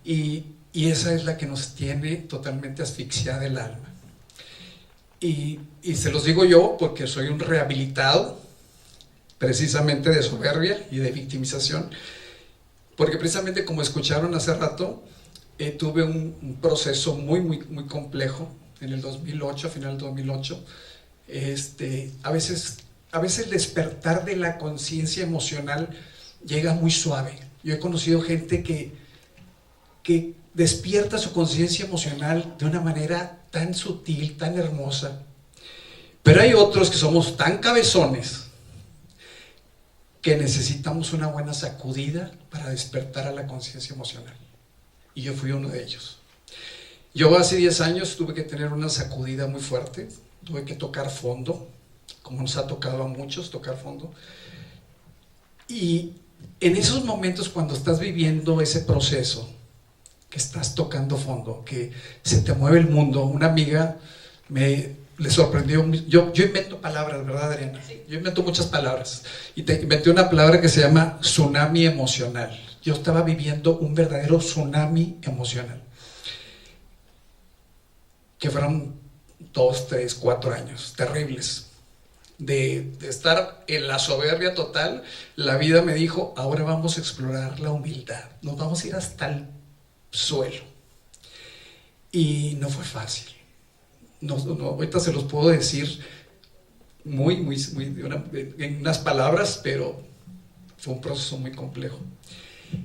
Y esa es la que nos tiene totalmente asfixiada el alma. Y se los digo yo porque soy un rehabilitado precisamente de soberbia y de victimización, porque precisamente como escucharon hace rato, tuve un proceso muy complejo en el 2008, a final del 2008. A veces el despertar de la conciencia emocional llega muy suave. Yo he conocido gente que despierta su conciencia emocional de una manera tan sutil, tan hermosa. Pero hay otros que somos tan cabezones que necesitamos una buena sacudida para despertar a la conciencia emocional. Y yo fui uno de ellos. Yo hace 10 años tuve que tener una sacudida muy fuerte, tuve que tocar fondo, como nos ha tocado a muchos tocar fondo. Y en esos momentos cuando estás viviendo ese proceso, que estás tocando fondo, que se te mueve el mundo, una amiga le sorprendió. Yo invento palabras, ¿verdad, Adriana? Yo invento muchas palabras. Y te inventé una palabra que se llama tsunami emocional. Yo estaba viviendo un verdadero tsunami emocional. Que fueron 2, 3, 4 años terribles. De estar en la soberbia total, la vida me dijo, ahora vamos a explorar la humildad. Nos vamos a ir hasta el suelo. Y no fue fácil. No, ahorita se los puedo decir en unas palabras, pero fue un proceso muy complejo.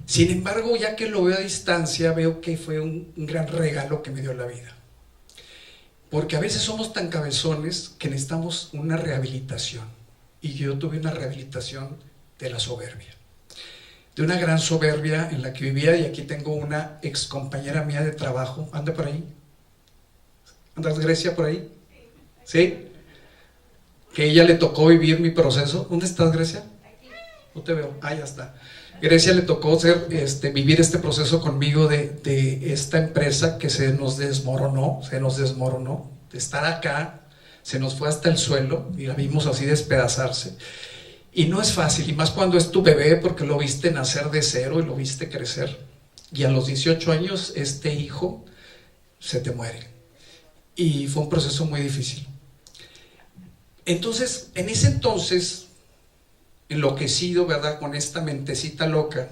Sin embargo, ya que lo veo a distancia, veo que fue un gran regalo que me dio la vida. Porque a veces somos tan cabezones que necesitamos una rehabilitación. Y yo tuve una rehabilitación de la soberbia. De una gran soberbia en la que vivía, y aquí tengo una ex compañera mía de trabajo. ¿Anda por ahí? ¿Andas, Grecia, por ahí? ¿Sí? Que ella le tocó vivir mi proceso. ¿Dónde estás, Grecia? No te veo. Ah, ya está. Grecia le tocó vivir este proceso conmigo de esta empresa que se nos desmoronó, de estar acá, se nos fue hasta el suelo y la vimos así despedazarse. Y no es fácil, y más cuando es tu bebé, porque lo viste nacer de cero y lo viste crecer. Y a los 18 años este hijo se te muere. Y fue un proceso muy difícil. Entonces, en ese entonces, enloquecido, ¿verdad?, con esta mentecita loca,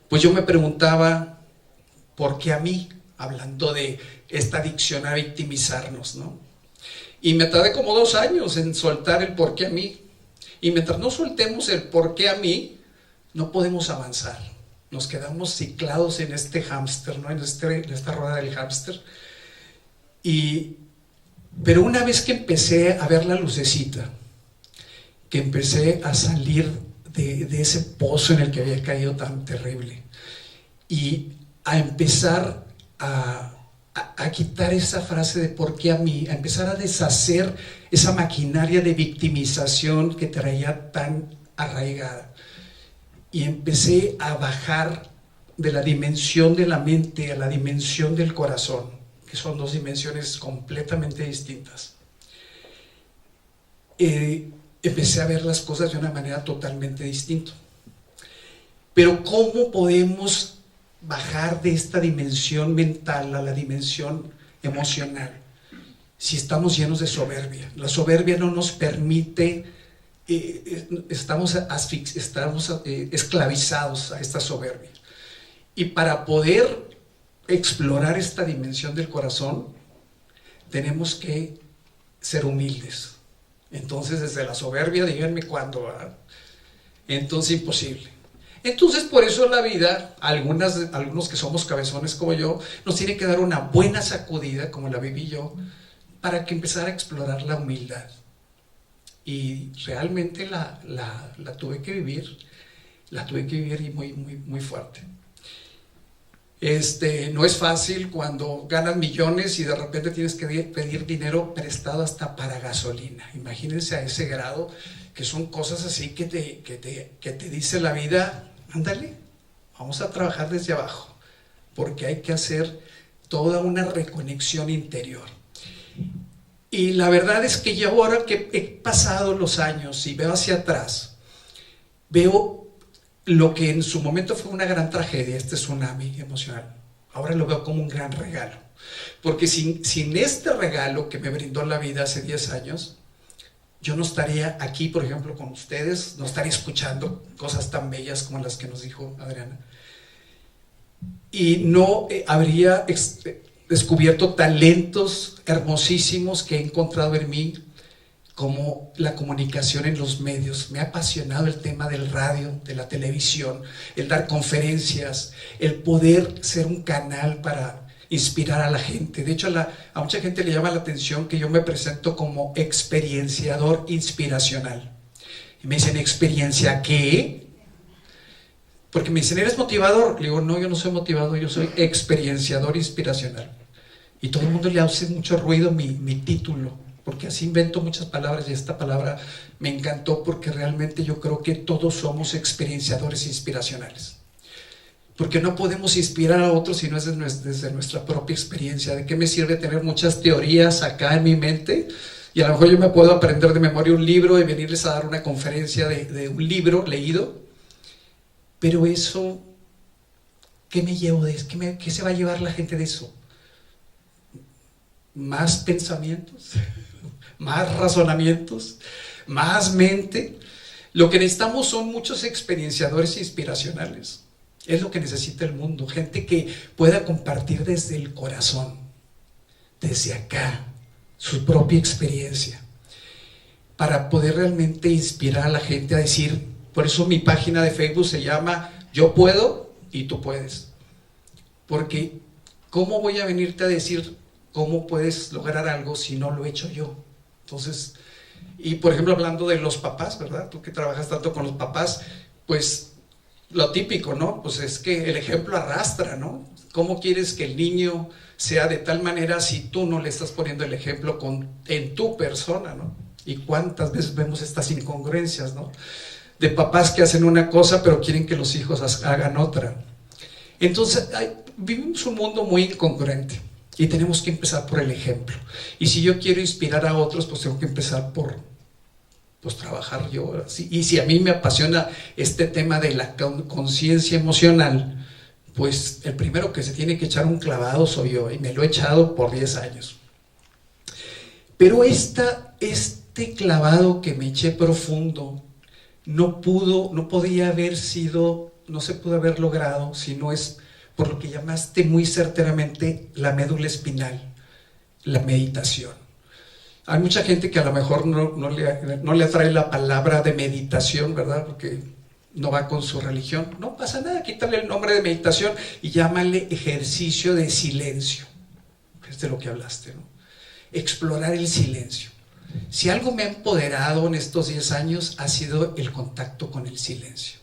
pues yo me preguntaba, ¿por qué a mí? Hablando de esta adicción a victimizarnos, ¿no? Y me tardé como 2 años en soltar el por qué a mí. Y mientras no soltemos el por qué a mí, no podemos avanzar. Nos quedamos ciclados en este hámster, ¿no? En esta rueda del hámster. Pero una vez que empecé a ver la lucecita, que empecé a salir de ese pozo en el que había caído tan terrible y a empezar a quitar esa frase de por qué a mí, a empezar a deshacer esa maquinaria de victimización que traía tan arraigada, y empecé a bajar de la dimensión de la mente a la dimensión del corazón, que son 2 dimensiones completamente distintas. Empecé a ver las cosas de una manera totalmente distinta. Pero ¿cómo podemos bajar de esta dimensión mental a la dimensión emocional si estamos llenos de soberbia? La soberbia no nos permite, estamos esclavizados a esta soberbia. Y para poder explorar esta dimensión del corazón, tenemos que ser humildes. Entonces, desde la soberbia, díganme cuándo, ¿verdad? Entonces, imposible. Entonces, por eso la vida, algunos que somos cabezones como yo, nos tiene que dar una buena sacudida, como la viví yo, para que empezara a explorar la humildad. Y realmente la tuve que vivir, y muy fuerte. No es fácil cuando ganas millones y de repente tienes que pedir dinero prestado hasta para gasolina. Imagínense a ese grado, que son cosas así que te dice la vida, ándale, vamos a trabajar desde abajo, porque hay que hacer toda una reconexión interior. Y la verdad es que yo ahora que he pasado los años y veo hacia atrás, veo lo que en su momento fue una gran tragedia, este tsunami emocional, ahora lo veo como un gran regalo. Porque sin este regalo que me brindó la vida hace 10 años, yo no estaría aquí, por ejemplo, con ustedes, no estaría escuchando cosas tan bellas como las que nos dijo Adriana. Y no habría descubierto talentos hermosísimos que he encontrado en mí, como la comunicación en los medios. Me ha apasionado el tema del radio, de la televisión, el dar conferencias, el poder ser un canal para inspirar a la gente. De hecho, a mucha gente le llama la atención que yo me presento como experienciador inspiracional. Y me dicen, ¿experiencia qué? Porque me dicen, ¿eres motivador? Le digo, no, yo no soy motivador, yo soy experienciador inspiracional. Y todo el mundo le hace mucho ruido mi título, porque así invento muchas palabras, y esta palabra me encantó porque realmente yo creo que todos somos experienciadores inspiracionales. Porque no podemos inspirar a otros si no es desde nuestra propia experiencia. ¿De qué me sirve tener muchas teorías acá en mi mente? Y a lo mejor yo me puedo aprender de memoria un libro y venirles a dar una conferencia de un libro leído. Pero eso, ¿qué me llevo de eso? ¿Qué se va a llevar la gente de eso? ¿Más pensamientos? ¿Más razonamientos? ¿Más mente? Lo que necesitamos son muchos experienciadores inspiracionales. Es lo que necesita el mundo. Gente que pueda compartir desde el corazón, desde acá, su propia experiencia, para poder realmente inspirar a la gente a decir. Por eso mi página de Facebook se llama Yo Puedo y Tú Puedes. Porque ¿cómo voy a venirte a decir cómo puedes lograr algo si no lo he hecho yo? Entonces, y por ejemplo hablando de los papás, ¿verdad? Tú que trabajas tanto con los papás, pues lo típico, ¿no? Pues es que el ejemplo arrastra, ¿no? ¿Cómo quieres que el niño sea de tal manera si tú no le estás poniendo el ejemplo en tu persona, ¿no? Y cuántas veces vemos estas incongruencias, ¿no? De papás que hacen una cosa pero quieren que los hijos hagan otra. Entonces vivimos un mundo muy incongruente y tenemos que empezar por el ejemplo. Y si yo quiero inspirar a otros, pues tengo que empezar por trabajar yo. Y si a mí me apasiona este tema de la conciencia emocional, pues el primero que se tiene que echar un clavado soy yo, y me lo he echado por 10 años. Pero este clavado que me eché profundo no podía haber sido, no se pudo haber logrado si no es por lo que llamaste muy certeramente la médula espinal, la meditación. Hay mucha gente que a lo mejor no le atrae la palabra de meditación, ¿verdad? Porque no va con su religión. No pasa nada, quítale el nombre de meditación y llámale ejercicio de silencio. Es de lo que hablaste, ¿no? Explorar el silencio. Si algo me ha empoderado en estos 10 años ha sido el contacto con el silencio.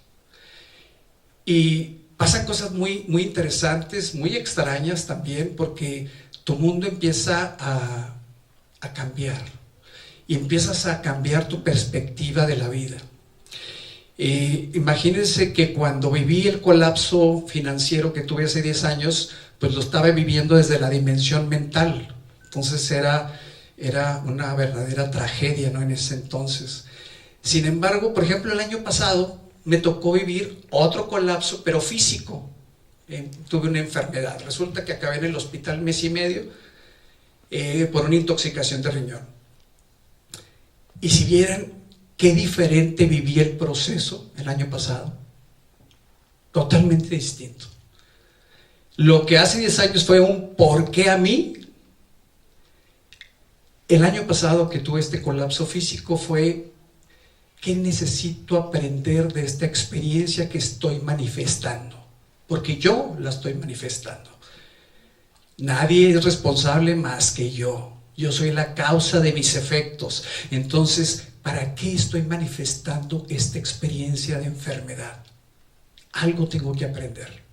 Y pasan cosas muy, muy interesantes, muy extrañas también, porque tu mundo empieza a cambiar y empiezas a cambiar tu perspectiva de la vida. Imagínense que cuando viví el colapso financiero que tuve hace 10 años, pues lo estaba viviendo desde la dimensión mental. Entonces era una verdadera tragedia, ¿no? En ese entonces. Sin embargo, por ejemplo, el año pasado me tocó vivir otro colapso, pero físico. Tuve una enfermedad. Resulta que acabé en el hospital mes y medio por una intoxicación de riñón. Y si vieran qué diferente viví el proceso el año pasado, totalmente distinto. Lo que hace 10 años fue un ¿por qué a mí? El año pasado que tuve este colapso físico fue ¿qué necesito aprender de esta experiencia que estoy manifestando? Porque yo la estoy manifestando. Nadie es responsable más que yo. yo soy la causa de mis efectos. Entonces, ¿para qué estoy manifestando esta experiencia de enfermedad? Algo tengo que aprender.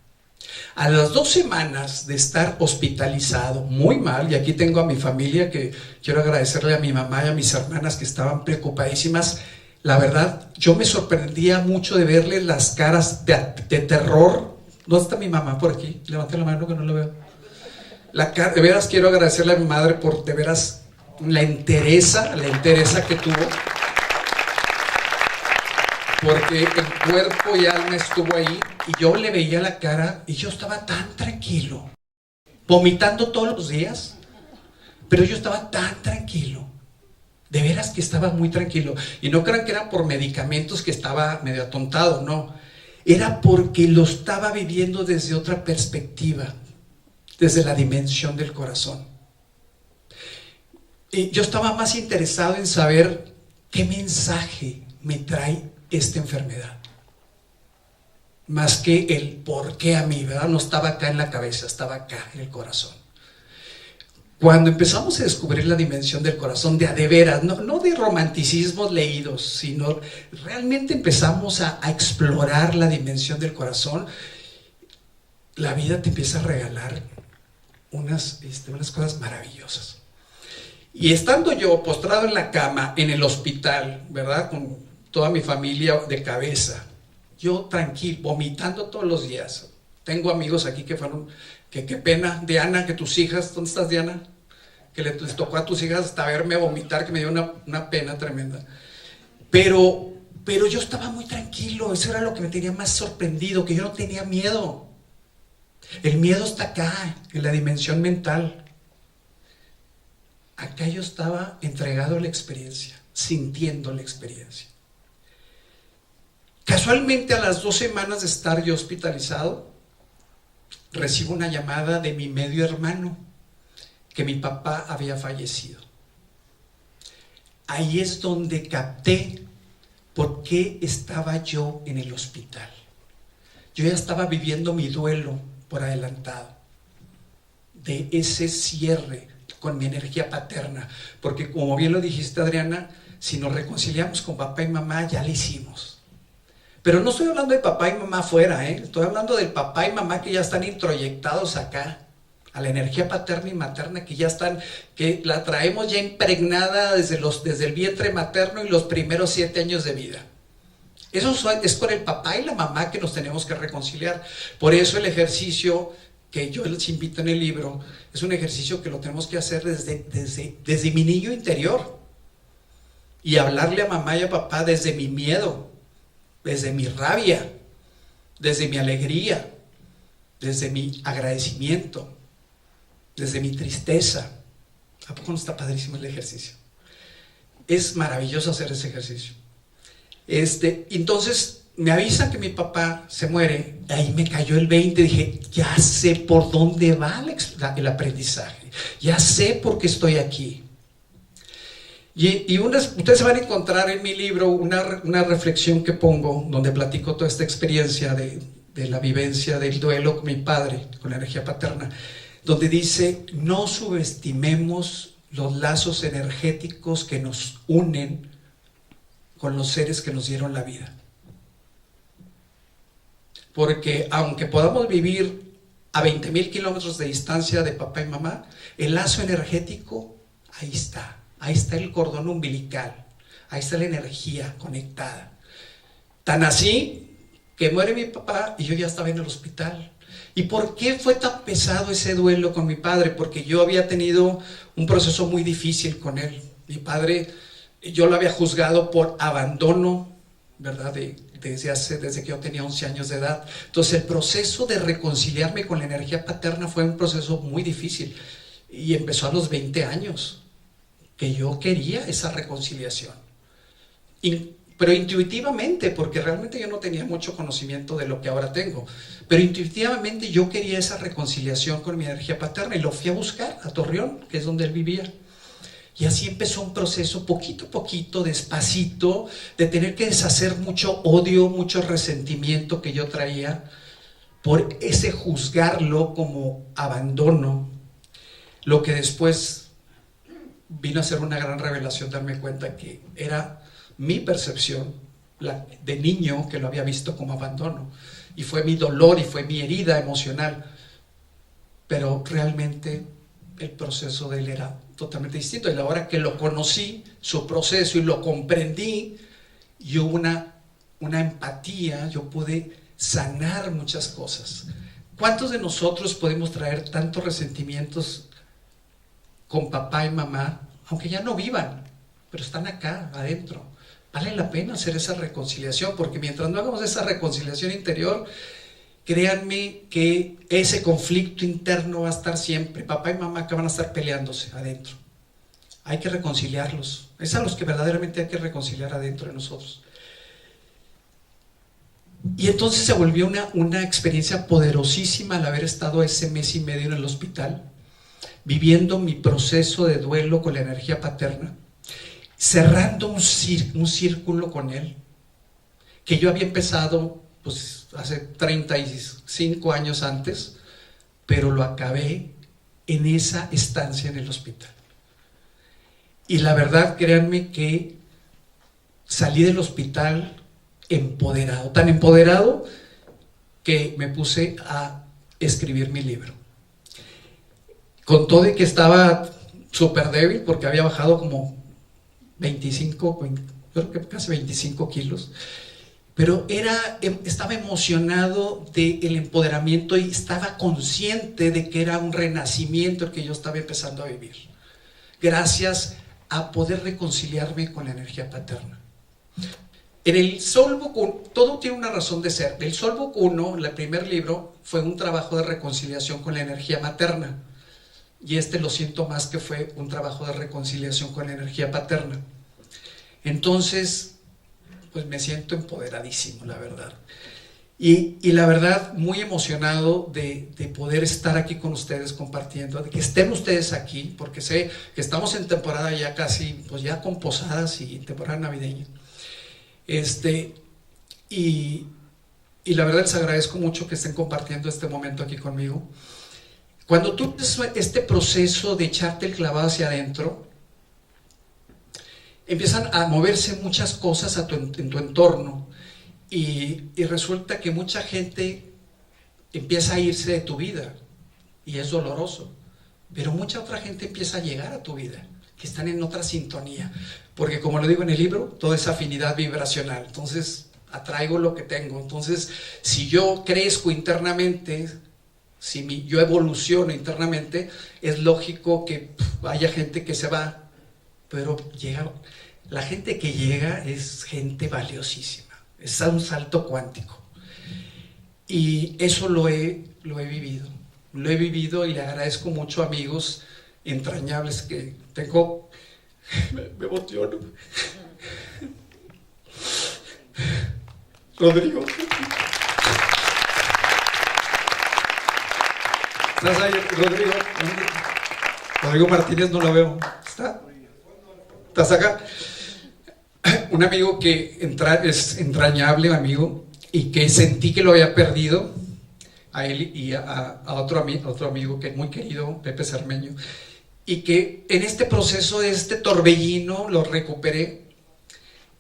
A las 2 semanas de estar hospitalizado, muy mal, y aquí tengo a mi familia, que quiero agradecerle a mi mamá y a mis hermanas que estaban preocupadísimas. La verdad, yo me sorprendía mucho de verle las caras de terror. ¿Dónde está mi mamá? Por aquí, levante la mano que no lo veo. De veras quiero agradecerle a mi madre por de veras la entereza que tuvo, porque el cuerpo y alma estuvo ahí y yo le veía la cara y yo estaba tan tranquilo, vomitando todos los días, pero yo estaba tan tranquilo, de veras que estaba muy tranquilo. Y no crean que era por medicamentos que estaba medio atontado, no, era porque lo estaba viviendo desde otra perspectiva, desde la dimensión del corazón. Y yo estaba más interesado en saber qué mensaje me trae esta enfermedad, más que el por qué a mí, ¿verdad? No estaba acá en la cabeza, estaba acá en el corazón. Cuando empezamos a descubrir la dimensión del corazón de veras, no de romanticismos leídos, sino realmente empezamos a explorar la dimensión del corazón, la vida te empieza a regalar unas cosas maravillosas. Y estando yo postrado en la cama, en el hospital, ¿verdad? Con toda mi familia de cabeza, yo tranquilo, vomitando todos los días. Tengo amigos aquí que fueron, que qué pena, Diana, que tus hijas, ¿dónde estás, Diana? Que les tocó a tus hijas hasta verme vomitar, que me dio una pena tremenda. Pero yo estaba muy tranquilo, eso era lo que me tenía más sorprendido, que yo no tenía miedo. El miedo está acá, en la dimensión mental. Acá yo estaba entregado a la experiencia, sintiendo la experiencia. Casualmente, a las 2 semanas de estar yo hospitalizado, recibo una llamada de mi medio hermano, que mi papá había fallecido. Ahí es donde capté por qué estaba yo en el hospital. Yo ya estaba viviendo mi duelo por adelantado, de ese cierre con mi energía paterna, porque como bien lo dijiste, Adriana, si nos reconciliamos con papá y mamá, ya lo hicimos. Pero no estoy hablando de papá y mamá afuera, estoy hablando del papá y mamá que ya están introyectados acá, a la energía paterna y materna que ya están, que la traemos ya impregnada desde el vientre materno y los primeros 7 años de vida. Eso es con el papá y la mamá que nos tenemos que reconciliar. Por eso el ejercicio que yo les invito en el libro es un ejercicio que lo tenemos que hacer desde mi niño interior y hablarle a mamá y a papá desde mi miedo, desde mi rabia, desde mi alegría, desde mi agradecimiento, desde mi tristeza. ¿A poco no está padrísimo el ejercicio? Es maravilloso hacer ese ejercicio. Entonces me avisan que mi papá se muere, ahí me cayó el 20, dije, ya sé por dónde va el aprendizaje, ya sé por qué estoy aquí. Y ustedes van a encontrar en mi libro una reflexión que pongo, donde platico toda esta experiencia de la vivencia del duelo con mi padre, con la energía paterna, donde dice, no subestimemos los lazos energéticos que nos unen con los seres que nos dieron la vida. Porque aunque podamos vivir a 20,000 kilómetros de distancia de papá y mamá, el lazo energético, ahí está el cordón umbilical, ahí está la energía conectada. Tan así que muere mi papá y yo ya estaba en el hospital. ¿Y por qué fue tan pesado ese duelo con mi padre? Porque yo había tenido un proceso muy difícil con él. Mi padre, yo lo había juzgado por abandono, ¿verdad? Desde que yo tenía 11 años de edad. Entonces el proceso de reconciliarme con la energía paterna fue un proceso muy difícil. Y empezó a los 20 años, que yo quería esa reconciliación. Pero intuitivamente, porque realmente yo no tenía mucho conocimiento de lo que ahora tengo, pero intuitivamente yo quería esa reconciliación con mi energía paterna y lo fui a buscar a Torreón, que es donde él vivía. Y así empezó un proceso poquito a poquito, despacito, de tener que deshacer mucho odio, mucho resentimiento que yo traía por ese juzgarlo como abandono, lo que después vino a ser una gran revelación darme cuenta que era mi percepción de niño que lo había visto como abandono, y fue mi dolor y fue mi herida emocional, pero realmente el proceso de él era totalmente distinto. Y la hora que lo conocí, su proceso, y lo comprendí, y hubo una empatía, yo pude sanar muchas cosas. ¿Cuántos de nosotros podemos traer tantos resentimientos con papá y mamá, aunque ya no vivan, pero están acá adentro? Vale la pena hacer esa reconciliación, porque mientras no hagamos esa reconciliación interior, créanme que ese conflicto interno va a estar siempre. Papá y mamá que van a estar peleándose adentro. Hay que reconciliarlos. Es a los que verdaderamente hay que reconciliar adentro de nosotros. Y entonces se volvió una experiencia poderosísima al haber estado ese mes y medio en el hospital, viviendo mi proceso de duelo con la energía paterna, cerrando un círculo con él, que yo había empezado pues hace 35 años antes, pero lo acabé en esa estancia en el hospital. Y la verdad, créanme que salí del hospital empoderado, tan empoderado que me puse a escribir mi libro. Con todo de que estaba súper débil, porque había bajado como 25, creo que casi 25 kilos, pero estaba emocionado del empoderamiento y estaba consciente de que era un renacimiento el que yo estaba empezando a vivir, gracias a poder reconciliarme con la energía paterna. En el Soulbook, todo tiene una razón de ser. El Soulbook 1, el primer libro, fue un trabajo de reconciliación con la energía materna, y lo siento más que fue un trabajo de reconciliación con la energía paterna. Entonces, pues me siento empoderadísimo, la verdad. Y la verdad, muy emocionado de poder estar aquí con ustedes compartiendo, de que estén ustedes aquí, porque sé que estamos en temporada ya casi, pues ya con posadas y temporada navideña. Y la verdad les agradezco mucho que estén compartiendo este momento aquí conmigo. Cuando tú este proceso de echarte el clavado hacia adentro, empiezan a moverse muchas cosas en tu entorno, y resulta que mucha gente empieza a irse de tu vida, y es doloroso, pero mucha otra gente empieza a llegar a tu vida, que están en otra sintonía, porque como lo digo en el libro, toda esa afinidad vibracional. Entonces atraigo lo que tengo. Entonces, si yo crezco internamente, si yo evoluciono internamente, es lógico que haya gente que se va, pero la gente que llega es gente valiosísima, es un salto cuántico, y eso lo he vivido, y le agradezco mucho a amigos entrañables que tengo. Me emociono. Rodrigo, ¿estás ahí? Rodrigo Martínez, no lo veo. ¿Estás acá? Un amigo que es entrañable amigo, y que sentí que lo había perdido, a él y a otro amigo que es muy querido, Pepe Cermeño, y que en este proceso de este torbellino lo recuperé,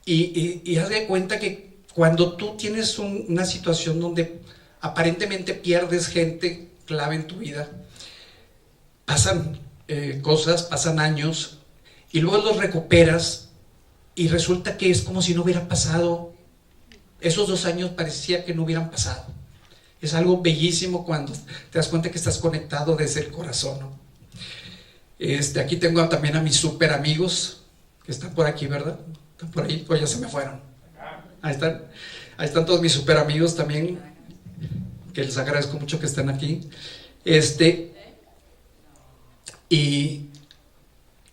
y haz de cuenta que cuando tú tienes una situación donde aparentemente pierdes gente clave en tu vida, pasan cosas, pasan años, y luego los recuperas, y resulta que es como si no hubiera pasado. Esos 2 años parecía que no hubieran pasado. Es algo bellísimo cuando te das cuenta que estás conectado desde el corazón, ¿no? Aquí tengo también a mis super amigos que están por aquí, ¿verdad? Están por ahí, pues ya se me fueron. Ahí están todos mis super amigos también, que les agradezco mucho que estén aquí.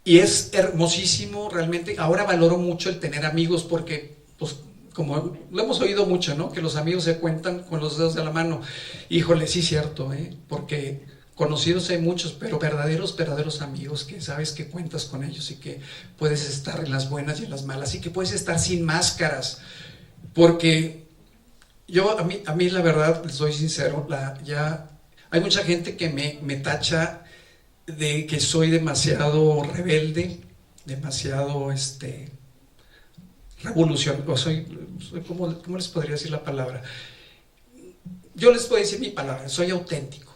Y es hermosísimo realmente. Ahora valoro mucho el tener amigos, porque pues como lo hemos oído mucho, ¿no? Que los amigos se cuentan con los dedos de la mano. Híjole, sí, cierto, porque conocidos hay muchos, pero verdaderos amigos, que sabes que cuentas con ellos, y que puedes estar en las buenas y en las malas, y que puedes estar sin máscaras. Porque a mí la verdad, les soy sincero, ya hay mucha gente que me tacha de que soy demasiado rebelde, demasiado revolucionario, ¿cómo les podría decir la palabra? Yo les puedo decir mi palabra, soy auténtico.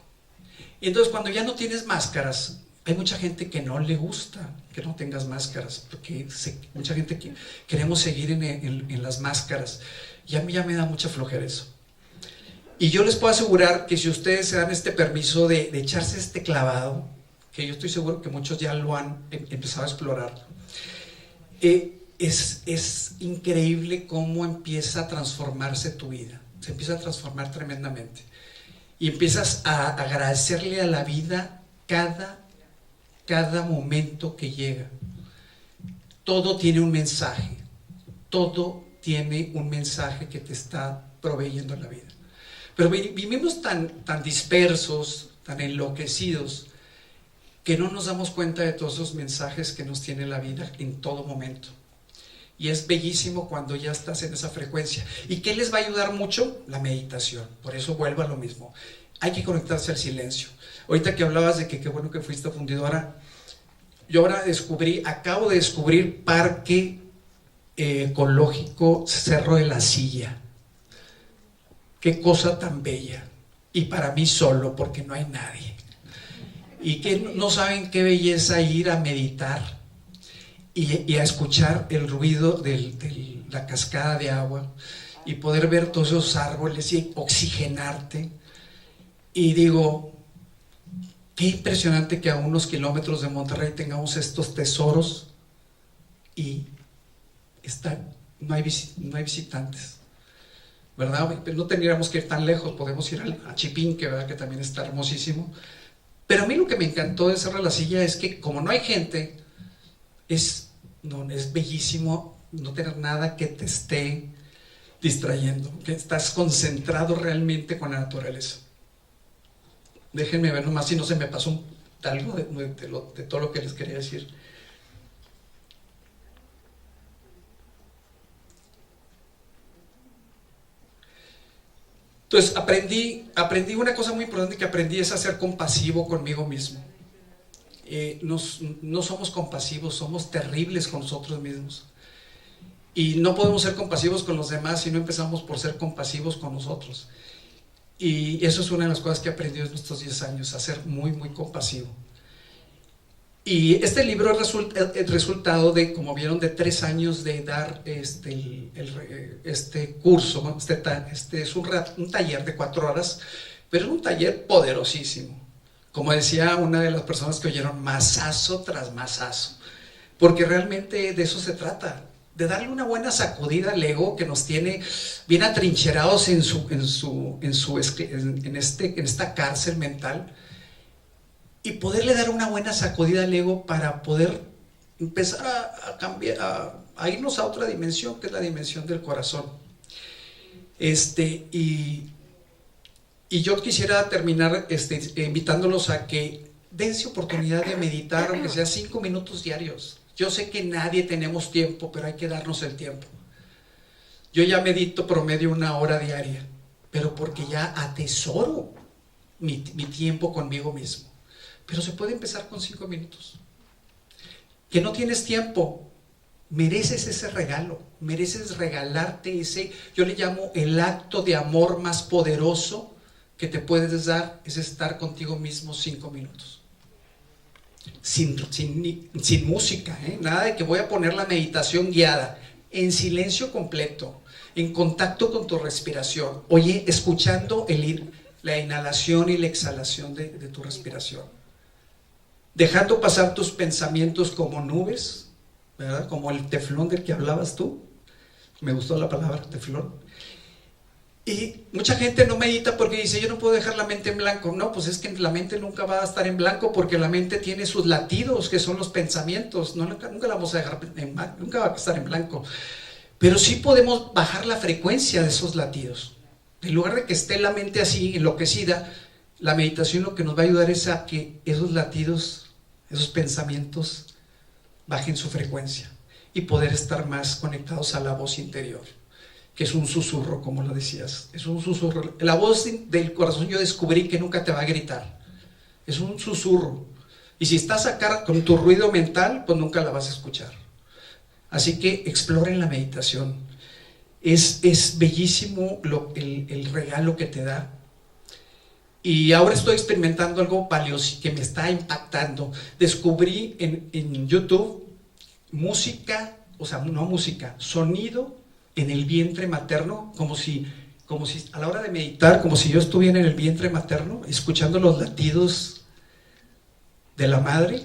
Y entonces cuando ya no tienes máscaras, hay mucha gente que no le gusta que no tengas máscaras, porque mucha gente queremos seguir en las máscaras, y a mí ya me da mucha flojera eso. Y yo les puedo asegurar que si ustedes se dan este permiso de echarse este clavado, que yo estoy seguro que muchos ya lo han empezado a explorar, es increíble cómo empieza a transformarse tu vida. Se empieza a transformar tremendamente. Y empiezas a agradecerle a la vida cada momento que llega. Todo tiene un mensaje. Todo tiene un mensaje que te está proveyendo la vida. Pero vivimos tan dispersos, tan enloquecidos, que no nos damos cuenta de todos esos mensajes que nos tiene la vida en todo momento. Y es bellísimo cuando ya estás en esa frecuencia. ¿Y qué les va a ayudar mucho? La meditación. Por eso vuelvo a lo mismo. Hay que conectarse al silencio. Ahorita que hablabas de que qué bueno que fuiste a Fundidora, yo ahora acabo de descubrir Parque Ecológico Cerro de la Silla. Qué cosa tan bella. Y para mí solo, porque no hay nadie. Y que no saben qué belleza ir a meditar y a escuchar el ruido de la cascada de agua y poder ver todos esos árboles y oxigenarte. Y digo, qué impresionante que a unos kilómetros de Monterrey tengamos estos tesoros y no hay visitantes, ¿verdad? No tendríamos que ir tan lejos, podemos ir a Chipinque, ¿verdad? Que también está hermosísimo. Pero a mí lo que me encantó de Cerro de la Silla es que como no hay gente, es bellísimo no tener nada que te esté distrayendo, que estás concentrado realmente con la naturaleza. Déjenme ver nomás si no se me pasó algo de todo lo que les quería decir. Entonces aprendí una cosa muy importante que aprendí, es a ser compasivo conmigo mismo. No somos compasivos, somos terribles con nosotros mismos. Y no podemos ser compasivos con los demás si no empezamos por ser compasivos con nosotros. Y eso es una de las cosas que he aprendido en estos 10 años, a ser muy, muy compasivo. Y este libro es el resultado de, como vieron, de 3 años de dar este curso. Es un taller de 4 horas, pero es un taller poderosísimo. Como decía una de las personas que oyeron, mazazo tras mazazo. Porque realmente de eso se trata, de darle una buena sacudida al ego que nos tiene bien atrincherados en esta cárcel mental, y poderle dar una buena sacudida al ego para poder empezar a cambiar, a irnos a otra dimensión, que es la dimensión del corazón. Y yo quisiera terminar invitándolos a que dense oportunidad de meditar, aunque sea 5 minutos diarios. Yo sé que nadie tenemos tiempo, pero hay que darnos el tiempo. Yo ya medito promedio 1 hora diaria, pero porque ya atesoro mi tiempo conmigo mismo. Pero se puede empezar con 5 minutos. Que no tienes tiempo, mereces ese regalo, mereces regalarte ese, yo le llamo el acto de amor más poderoso que te puedes dar, es estar contigo mismo 5 minutos. Sin música, nada de que voy a poner la meditación guiada, en silencio completo, en contacto con tu respiración, oye, escuchando la inhalación y la exhalación de tu respiración, dejando pasar tus pensamientos como nubes, ¿verdad? Como el teflón del que hablabas tú. Me gustó la palabra teflón. Y mucha gente no medita porque dice, yo no puedo dejar la mente en blanco. No, pues es que la mente nunca va a estar en blanco, porque la mente tiene sus latidos, que son los pensamientos. Nunca la vamos a dejar nunca va a estar en blanco. Pero sí podemos bajar la frecuencia de esos latidos. En lugar de que esté la mente así enloquecida, la meditación lo que nos va a ayudar es a que esos latidos, esos pensamientos bajen su frecuencia y poder estar más conectados a la voz interior, que es un susurro, como lo decías, es un susurro. La voz del corazón, yo descubrí que nunca te va a gritar, es un susurro, Y si estás acá con tu ruido mental, pues nunca la vas a escuchar. Así que exploren la meditación. Es bellísimo el regalo que te da. Y ahora estoy experimentando algo valioso que me está impactando. Descubrí en YouTube música, o sea, no música, sonido en el vientre materno, como si a la hora de meditar, como si yo estuviera en el vientre materno, escuchando los latidos de la madre.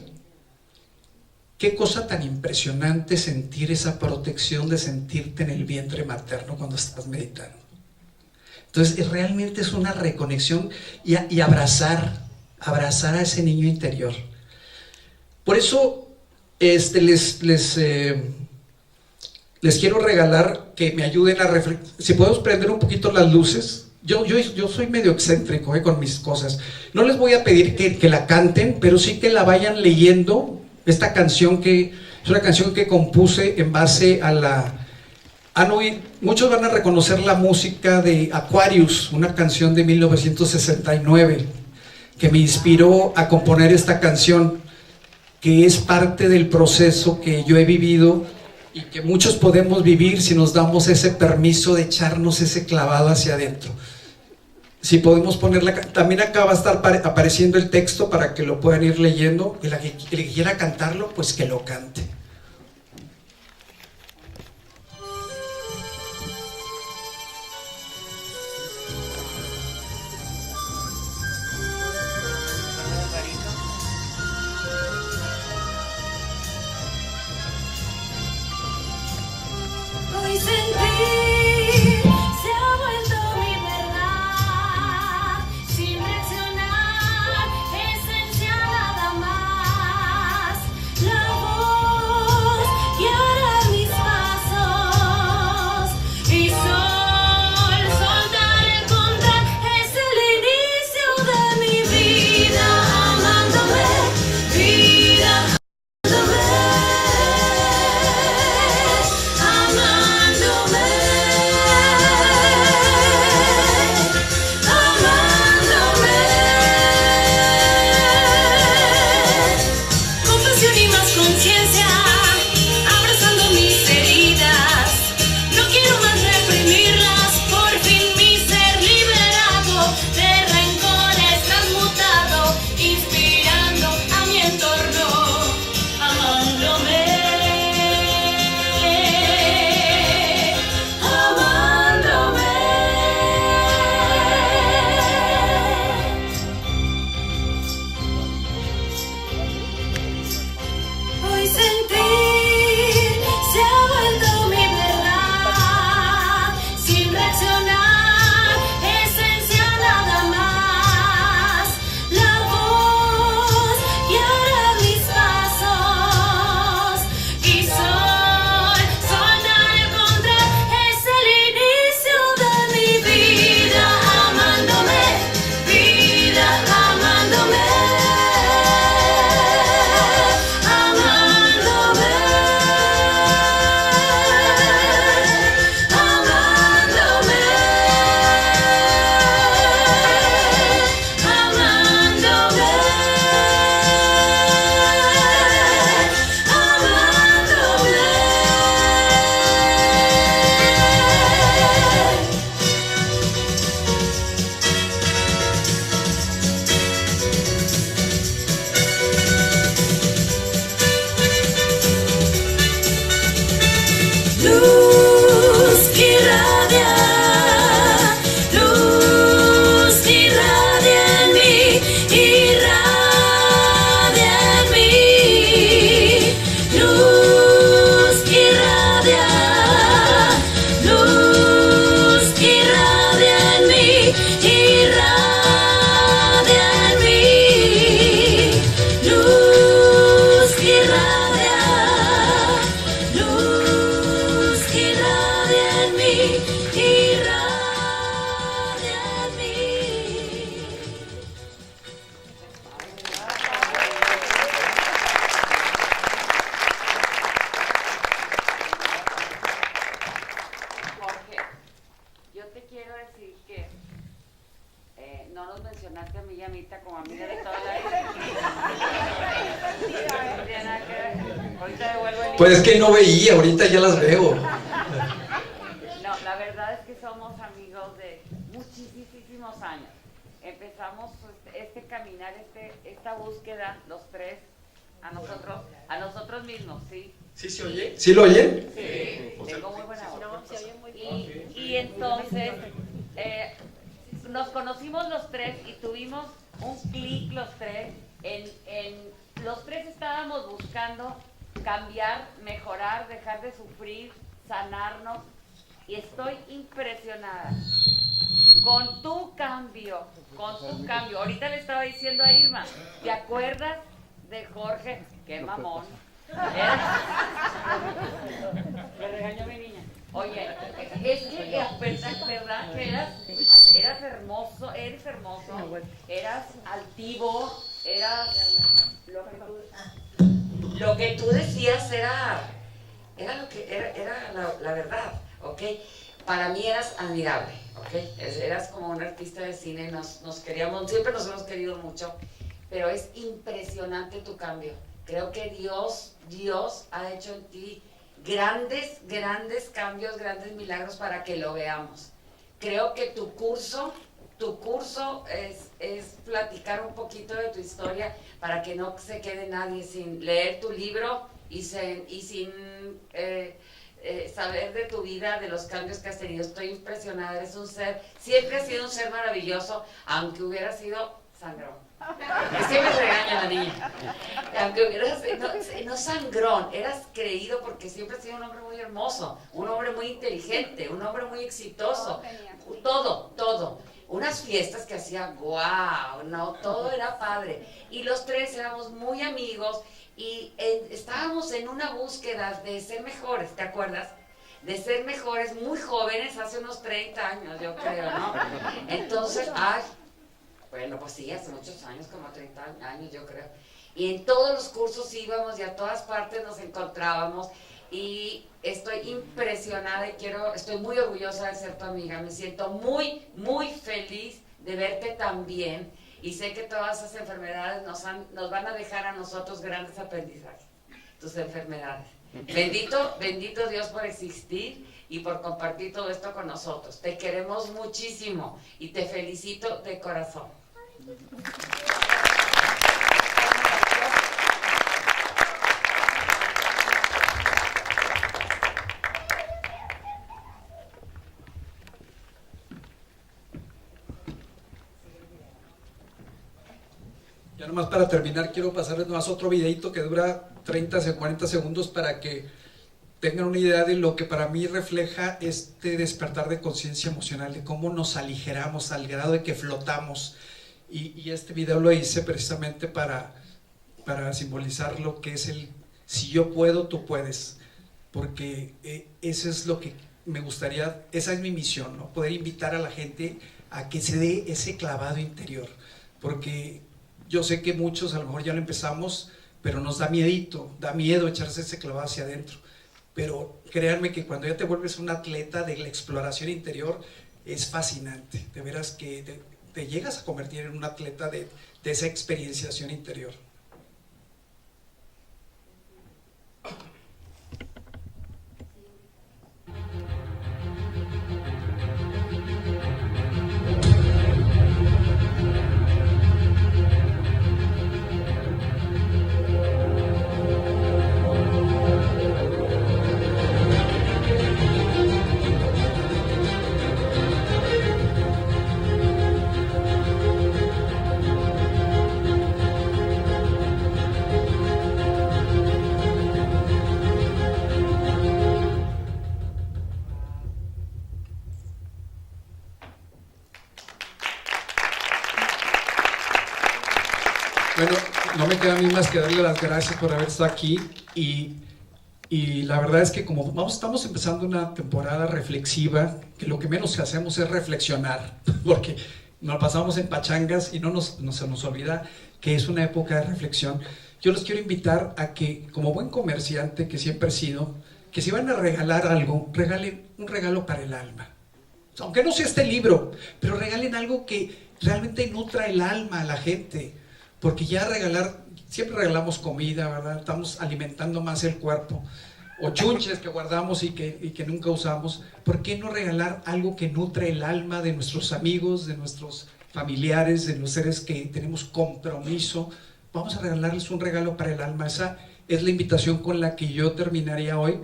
Qué cosa tan impresionante sentir esa protección de sentirte en el vientre materno cuando estás meditando. Entonces realmente es una reconexión y abrazar a ese niño interior. Por eso les quiero regalar que me ayuden a reflexionar. Si podemos prender un poquito las luces. Yo soy medio excéntrico con mis cosas. No les voy a pedir que la canten, pero sí que la vayan leyendo. Esta canción es una canción que compuse en base a la... muchos van a reconocer la música de Aquarius, una canción de 1969, que me inspiró a componer esta canción, que es parte del proceso que yo he vivido y que muchos podemos vivir si nos damos ese permiso de echarnos ese clavado hacia adentro. Si podemos ponerla, también acá va a estar apareciendo el texto para que lo puedan ir leyendo. El que quiera cantarlo, pues que lo cante. Hoy sentir se ha vuelto mi verdad, sin reaccionar, esencia nada más. La voz guiará mis pasos y sol, soltar, encontrar, es el inicio de mi vida, amándome, vida, amándome. Hoy sentir se ha vuelto mi verdad, sin reaccionar, esencia nada más. La voz guiará mis pasos y sol, soltar, encontrar, es el inicio de mi vida, amándome, vida, amándome. Luz que irradia en mí, irradia en mí. Luz que irradia en mí, irradia en mí. Luz que irradia en mí, irradia en mí. Jorge, yo te quiero decir que no nos mencionaste a mí y a Mita como amiga de toda la vida. Pues es que no veía, ahorita ya las veo. No, la verdad es que somos amigos de muchísimos años. Empezamos este caminar, esta búsqueda, los tres, a nosotros mismos, ¿sí? ¿Sí se oye? ¿Sí lo oyen? Sí, tengo muy buena voz. No, se oye muy bien. Y entonces nos conocimos los tres y tuvimos un clic los tres. Los tres estábamos buscando cambiar, mejorar, dejar de sufrir, sanarnos, y estoy impresionada con tu cambio, Ahorita le estaba diciendo a Irma, ¿te acuerdas de Jorge? ¡Qué mamón! Me regañó mi niña. Oye, es que verdad que eras hermoso, eres hermoso, eras altivo, eras lo que tú decías era lo que era la verdad, ¿ok? Para mí eras admirable, ¿ok? Eras como un artista de cine, nos queríamos, siempre nos hemos querido mucho, pero es impresionante tu cambio. Creo que Dios ha hecho en ti grandes cambios, grandes milagros para que lo veamos. Creo que tu curso es platicar un poquito de tu historia para que no se quede nadie sin leer tu libro y sin saber de tu vida, de los cambios que has tenido. Estoy impresionada, eres un ser, siempre has sido un ser maravilloso, aunque hubiera sido sangrón. Es que me regaña la niña. Aunque hubieras, no sangrón, eras creído porque siempre has sido un hombre muy hermoso, un hombre muy inteligente, un hombre muy exitoso. Todo. Unas fiestas que hacía, wow, no, todo era padre. Y los tres éramos muy amigos y estábamos en una búsqueda de ser mejores, ¿te acuerdas? De ser mejores, muy jóvenes, hace unos 30 años, yo creo, ¿no? Entonces, bueno, pues sí, hace muchos años, como 30 años, yo creo. Y en todos los cursos íbamos y a todas partes nos encontrábamos. Y estoy impresionada y estoy muy orgullosa de ser tu amiga. Me siento muy feliz de verte tan bien. Y sé que todas esas enfermedades nos van a dejar a nosotros grandes aprendizajes. Tus enfermedades. Bendito Dios por existir y por compartir todo esto con nosotros. Te queremos muchísimo y te felicito de corazón. Ya nomás para terminar quiero pasarles nomás otro videito que dura 30 o 40 segundos para que tengan una idea de lo que para mí refleja este despertar de conciencia emocional, de cómo nos aligeramos al grado de que flotamos. Y este video lo hice precisamente para simbolizar lo que es el si yo puedo, tú puedes, porque eso es lo que me gustaría, esa es mi misión, ¿no? Poder invitar a la gente a que se dé ese clavado interior, porque yo sé que muchos a lo mejor ya lo empezamos, pero nos da miedo echarse ese clavado hacia adentro. Pero créanme que cuando ya te vuelves un atleta de la exploración interior, es fascinante. De veras que te llegas a convertir en un atleta de esa experienciación interior. Bueno, no me queda a mí más que darle las gracias por haber estado aquí y la verdad es que como estamos empezando una temporada reflexiva, que lo que menos hacemos es reflexionar, porque nos pasamos en pachangas y no se nos olvida que es una época de reflexión. Yo los quiero invitar a que, como buen comerciante que siempre he sido, que si van a regalar algo, regalen un regalo para el alma. Aunque no sea este libro, pero regalen algo que realmente nutra el alma a la gente. Porque ya regalar, siempre regalamos comida, ¿verdad? Estamos alimentando más el cuerpo. O chunches que guardamos y que nunca usamos. ¿Por qué no regalar algo que nutre el alma de nuestros amigos, de nuestros familiares, de los seres que tenemos compromiso? Vamos a regalarles un regalo para el alma. Esa es la invitación con la que yo terminaría hoy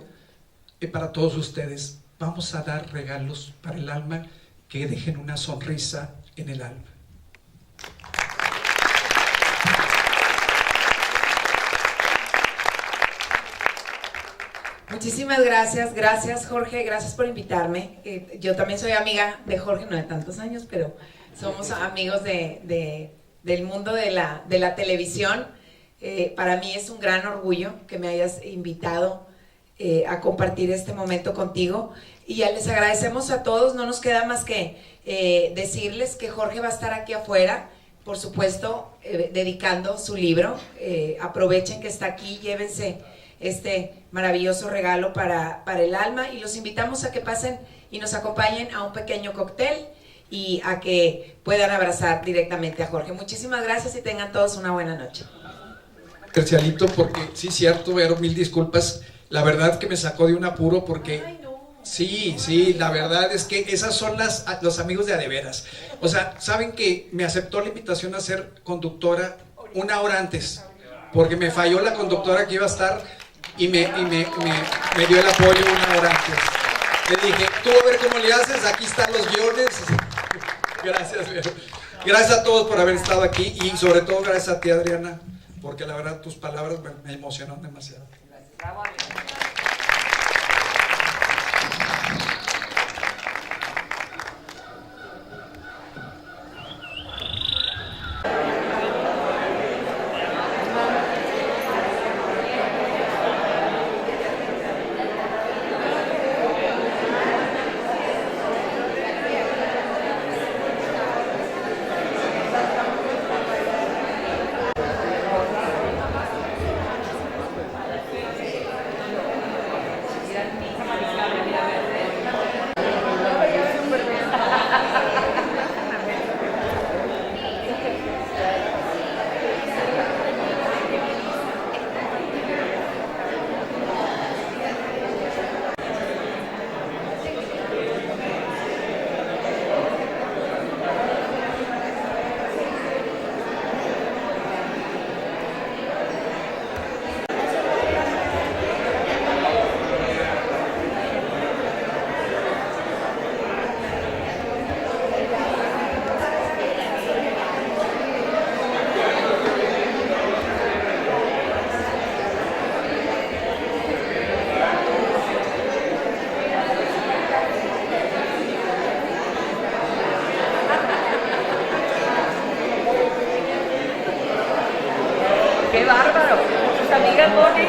para todos ustedes. Vamos a dar regalos para el alma que dejen una sonrisa en el alma. Muchísimas gracias, gracias Jorge, gracias por invitarme. Yo también soy amiga de Jorge, no de tantos años, pero somos amigos del mundo de la televisión. Para mí es un gran orgullo que me hayas invitado a compartir este momento contigo, y ya les agradecemos a todos. No nos queda más que decirles que Jorge va a estar aquí afuera, por supuesto, dedicando su libro. Aprovechen que está aquí, llévense este maravilloso regalo para el alma, y los invitamos a que pasen y nos acompañen a un pequeño cóctel y a que puedan abrazar directamente a Jorge. Muchísimas gracias y tengan todos una buena noche. Comercialito, porque sí, cierto, Vero, mil disculpas. La verdad que me sacó de un apuro porque... Sí, la verdad es que esas son los amigos de a de veras. O sea, saben que me aceptó la invitación a ser conductora una hora antes, porque me falló la conductora que iba a estar y me dio el apoyo una hora antes. Le dije, tú a ver cómo le haces, aquí están los guiones. Gracias, Vero. Gracias a todos por haber estado aquí, y sobre todo gracias a ti, Adriana, porque la verdad tus palabras me emocionan demasiado. Bravo, ¡Qué bárbaro! Sus amigas Bonnie.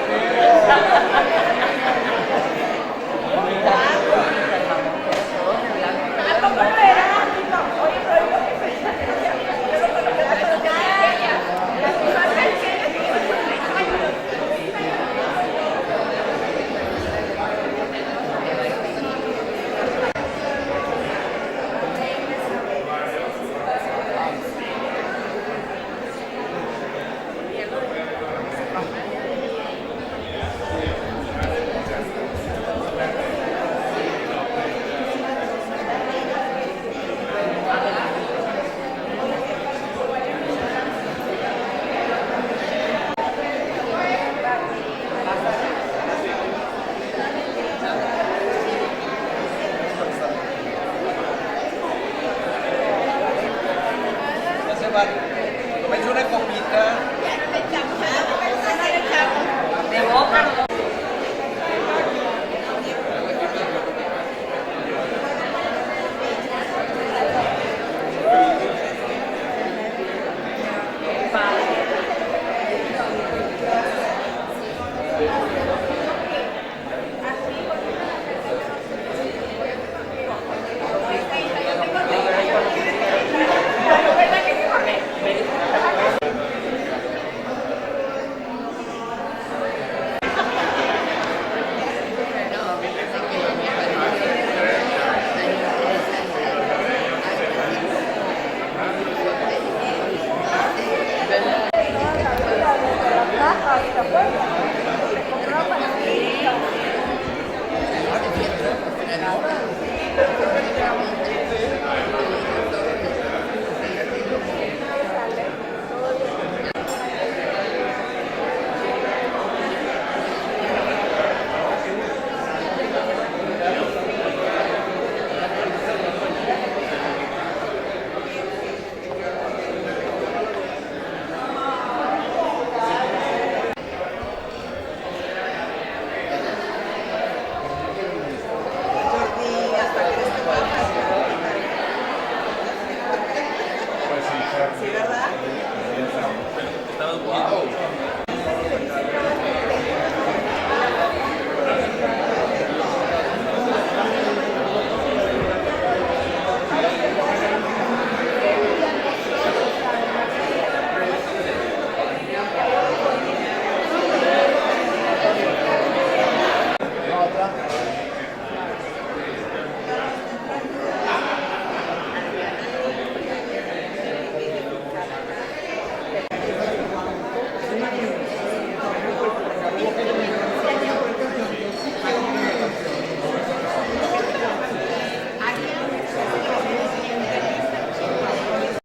Gracias.